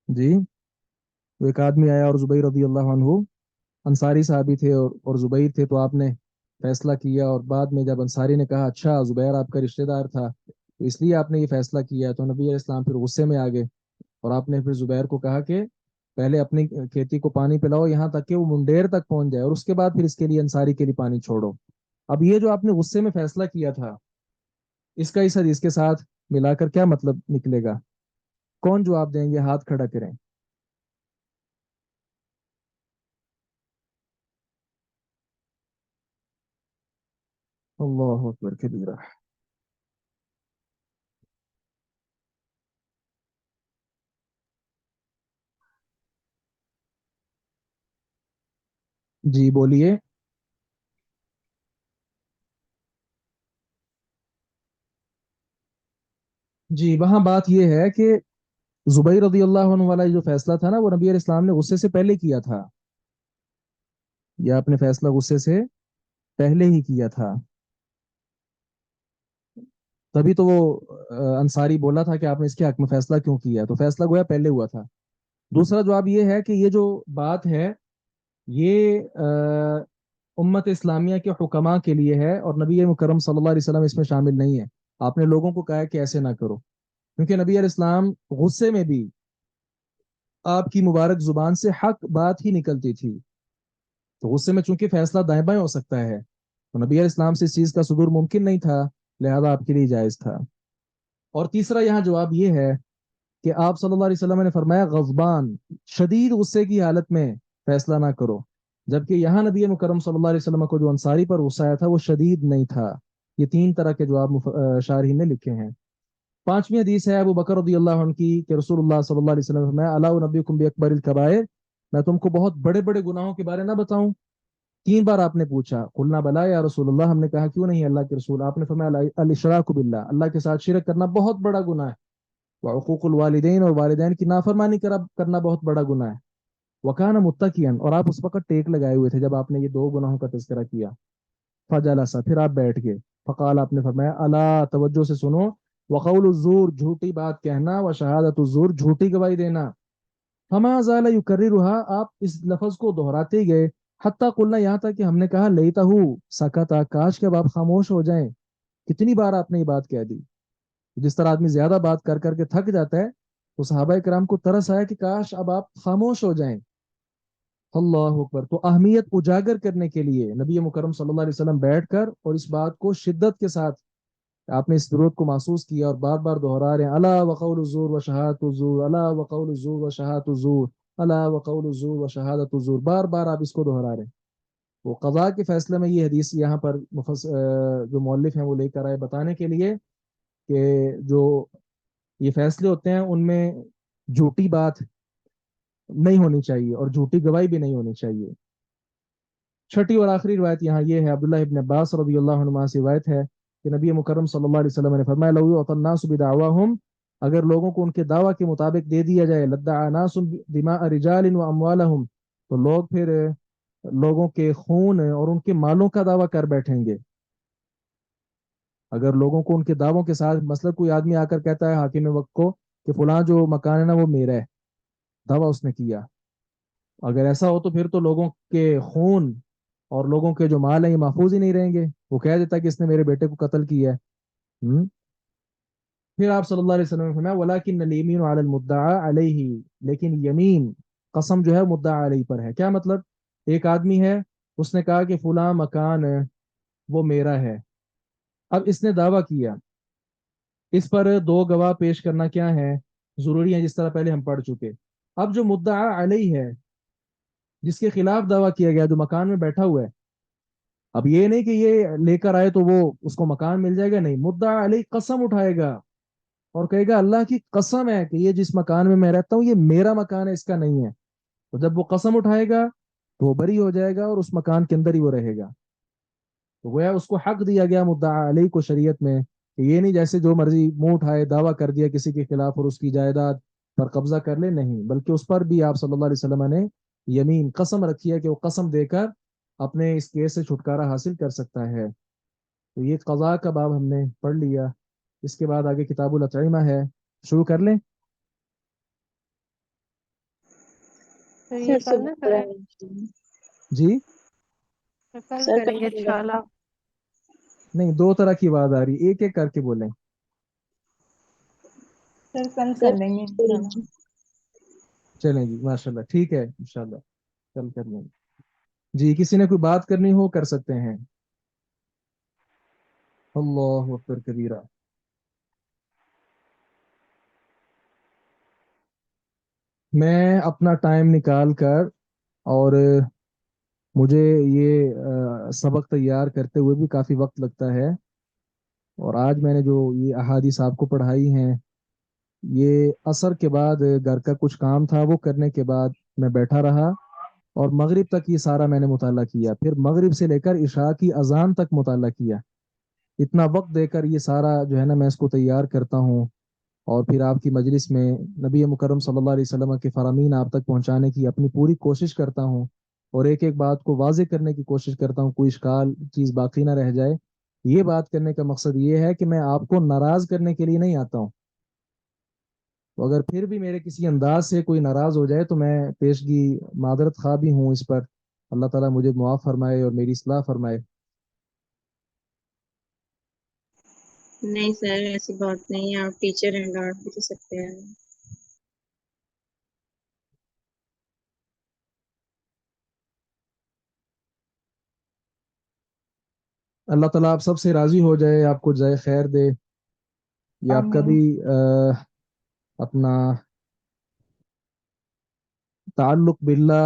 جی، وہ ایک آدمی آیا اور زبیر رضی اللہ عنہ انصاری صحابی تھے اور زبیر تھے، تو آپ نے فیصلہ کیا، اور بعد میں جب انصاری نے کہا اچھا زبیر آپ کا رشتہ دار تھا تو اس لیے آپ نے یہ فیصلہ کیا، تو نبی علیہ السلام پھر غصے میں آ گئے، اور آپ نے پھر زبیر کو کہا کہ پہلے اپنی کھیتی کو پانی پلاؤ یہاں تک کہ وہ منڈیر تک پہنچ جائے، اور اس کے بعد پھر اس کے لیے انصاری کے لیے پانی چھوڑو۔ اب یہ جو آپ نے غصے میں فیصلہ کیا تھا، اس کا اس حدیث کے ساتھ ملا کر کیا مطلب نکلے گا؟ کون جواب دیں گے؟ ہاتھ کھڑا کریں۔ اللہ اکبر کبیرہ۔ جی بولیے۔ جی، وہاں بات یہ ہے کہ زبیر رضی اللہ عنہ والا جو فیصلہ تھا نا، وہ نبی علیہ السلام نے غصے سے پہلے کیا تھا، یا آپ نے فیصلہ غصے سے پہلے ہی کیا تھا، تبھی تو وہ انصاری بولا تھا کہ آپ نے اس کے حق میں فیصلہ کیوں کیا، تو فیصلہ گویا پہلے ہوا تھا۔ دوسرا جواب یہ ہے کہ یہ جو بات ہے یہ امت اسلامیہ کے حکماء کے لیے ہے، اور نبی مکرم صلی اللہ علیہ وسلم اس میں شامل نہیں ہے۔ آپ نے لوگوں کو کہا کہ ایسے نہ کرو، کیونکہ نبی علیہ السلام غصے میں بھی آپ کی مبارک زبان سے حق بات ہی نکلتی تھی، تو غصے میں چونکہ فیصلہ دائیں بائیں ہو سکتا ہے، تو نبی علیہ السلام سے اس چیز کا صدور ممکن نہیں تھا، لہذا آپ کے لیے جائز تھا۔ اور تیسرا یہاں جواب یہ ہے کہ آپ صلی اللہ علیہ وسلم نے فرمایا غضبان، شدید غصے کی حالت میں فیصلہ نہ کرو، جبکہ یہاں نبی مکرم صلی اللہ علیہ وسلم کو جو انصاری پر غصہ آیا تھا وہ شدید نہیں تھا. یہ 3 طرح کے جواب شارحین نے لکھے ہیں. 5ویں حدیث ہے ابو بکر رضی اللہ عنہ کی کہ رسول اللہ صلی اللہ علیہ وسلم نے فرمایا الا انبئکم باکبر الکبائر، میں تم کو بہت بڑے بڑے گناہوں کے بارے نہ بتاؤں؟ 3 بار آپ نے پوچھا. قلنا بلا یا رسول اللہ، ہم نے کہا کیوں نہیں اللہ کے رسول. آپ نے فرمایا الاشراک باللہ، اللہ کے ساتھ شرک کرنا بہت بڑا گناہ ہے. وعقوق الوالدین، اور والدین کی نافرمانی کرنا بہت بڑا گناہ ہے. وکان متقیان، اور آپ اس وقت ٹیک لگائے ہوئے تھے جب آپ نے یہ 2 گناہوں کا تذکرہ کیا. فجلسا، پھر آپ بیٹھ گئے. فقال، آپ نے فرمایا الا، توجہ سے سنو، وقول الزور، جھوٹی بات کہنا، وشہادت الزور، جھوٹی گواہی دینا. فما زال یکررها، آپ اس لفظ کو دہراتے ہی گئے. حتیٰ قلنا، یہاں تک کہ ہم نے کہا لیتہ سکتا، کاش کہ اب آپ خاموش ہو جائیں. کتنی بار آپ نے یہ بات کہہ دی. جس طرح آدمی زیادہ بات کر کر کے تھک جاتا ہے تو صحابہ کرام کو ترس آیا کہ کاش اب آپ خاموش ہو جائیں. اللہ اکبر. تو اہمیت اجاگر کرنے کے لیے نبی مکرم صلی اللہ علیہ وسلم بیٹھ کر اور اس بات کو شدت کے ساتھ آپ نے اس ضرورت کو محسوس کیا اور بار بار دہرا رہے ہیں الا وقول الزور وشہادت الزور، الا وقول الزور وشہادت الزور، الا وقول الزور وشہادت الزور، بار بار آپ اس کو دہرا رہے ہیں. وہ قضاء کے فیصلے میں یہ حدیث یہاں پر جو مؤلف ہیں وہ لے کر آئے بتانے کے لیے کہ جو یہ فیصلے ہوتے ہیں ان میں جھوٹی بات نہیں ہونی چاہیے اور جھوٹی گواہی بھی نہیں ہونی چاہیے. 6 اور آخری روایت یہاں یہ ہے. عبداللہ ابن عباس رضی اللہ عنہ سے روایت ہے کہ نبی مکرم صلی اللہ علیہ وسلم نے فرمایا لو یعطى الناس بدعواهم، اگر لوگوں کو ان کے دعویٰ کے مطابق دے دیا جائے، لدعا ناس دماء رجال واموالهم، تو لوگ پھر لوگوں کے خون اور ان کے مالوں کا دعویٰ کر بیٹھیں گے. اگر لوگوں کو ان کے دعووں کے ساتھ، مثلا کوئی آدمی آ کر کہتا ہے حاکم وقت کو کہ فلاں جو مکان ہے نا وہ میرا ہے، دعویٰ اس نے کیا، اگر ایسا ہو تو پھر تو لوگوں کے خون اور لوگوں کے جو مال ہیں یہ محفوظ ہی نہیں رہیں گے. وہ کہہ دیتا کہ اس نے میرے بیٹے کو قتل کیا ہے. پھر آپ صلی اللہ علیہ وسلم نے فرمایا ولیکن الیمین علی المدعا علیہ، لیکن یمین، قسم جو ہے مدعا علیہ پر ہے. کیا مطلب؟ ایک آدمی ہے، اس نے کہا کہ فلاں مکان وہ میرا ہے. اب اس نے دعویٰ کیا، اس پر 2 گواہ پیش کرنا کیا ہے؟ ضروری ہے، جس طرح پہلے ہم پڑھ چکے. اب جو مدعا علیہ ہے، جس کے خلاف دعویٰ کیا گیا، جو مکان میں بیٹھا ہوا ہے، اب یہ نہیں کہ یہ لے کر آئے تو وہ اس کو مکان مل جائے گا، نہیں، مدعا علیہ قسم اٹھائے گا اور کہے گا اللہ کی قسم ہے کہ یہ جس مکان میں میں رہتا ہوں یہ میرا مکان ہے، اس کا نہیں ہے. تو جب وہ قسم اٹھائے گا تو وہ بری ہو جائے گا اور اس مکان کے اندر ہی وہ رہے گا. تو گویا اس کو حق دیا گیا مدعا علیہ کو شریعت میں، کہ یہ نہیں جیسے جو مرضی منہ اٹھائے دعویٰ کر دیا کسی کے خلاف اور اس کی جائیداد پر قبضہ کر لے، نہیں، بلکہ اس پر بھی آپ صلی اللہ علیہ وسلم نے یمین، قسم رکھی ہے کہ وہ قسم دے کر اپنے اس کیس سے چھٹکارا حاصل کر سکتا ہے. تو یہ قضاء کا باب ہم نے پڑھ لیا. اس کے بعد آگے کتاب الاطعمہ ہے، شروع کر لیں. تو یہ سر کل نہ کریں، جی کل سر کریں گے انشاءاللہ. نہیں، 2 طرح کی آواز آ رہی، ایک ایک کر کے بولیں. سر کل کر لیں گے انشاءاللہ. چلیں جی، ماشاء اللہ، ٹھیک ہے، انشاءاللہ کل کر لیں گے. جی کسی نے کوئی بات کرنی ہو کر سکتے ہیں. اللہ اکبر کبیرہ. میں اپنا ٹائم نکال کر اور مجھے یہ سبق تیار کرتے ہوئے بھی کافی وقت لگتا ہے، اور آج میں نے جو یہ احادیث آپ کو پڑھائی ہیں یہ عصر کے بعد گھر کا کچھ کام تھا وہ کرنے کے بعد میں بیٹھا رہا اور مغرب تک یہ سارا میں نے مطالعہ کیا، پھر مغرب سے لے کر عشاء کی اذان تک مطالعہ کیا. اتنا وقت دے کر یہ سارا جو ہے نا میں اس کو تیار کرتا ہوں اور پھر آپ کی مجلس میں نبی مکرم صلی اللہ علیہ وسلم کے فرامین آپ تک پہنچانے کی اپنی پوری کوشش کرتا ہوں اور ایک ایک بات کو واضح کرنے کی کوشش کرتا ہوں، کوئی اشکال چیز باقی نہ رہ جائے. یہ بات کرنے کا مقصد یہ ہے کہ میں آپ کو ناراض کرنے کے لیے نہیں آتا ہوں. تو اگر پھر بھی میرے کسی انداز سے کوئی ناراض ہو جائے تو میں پیشگی معذرت خواہ بھی ہوں اس پر. اللہ تعالیٰ مجھے معاف فرمائے اور میری اصلاح فرمائے. نہیں سر ایسی بات نہیں ہے، آپ ٹیچر ہیں، ڈانٹ بھی تو سکتے ہیں. اللہ تعالیٰ آپ سب سے راضی ہو جائے، آپ کو جزائے خیر دے. یہ آپ کا آمین. بھی اپنا تعلق باللہ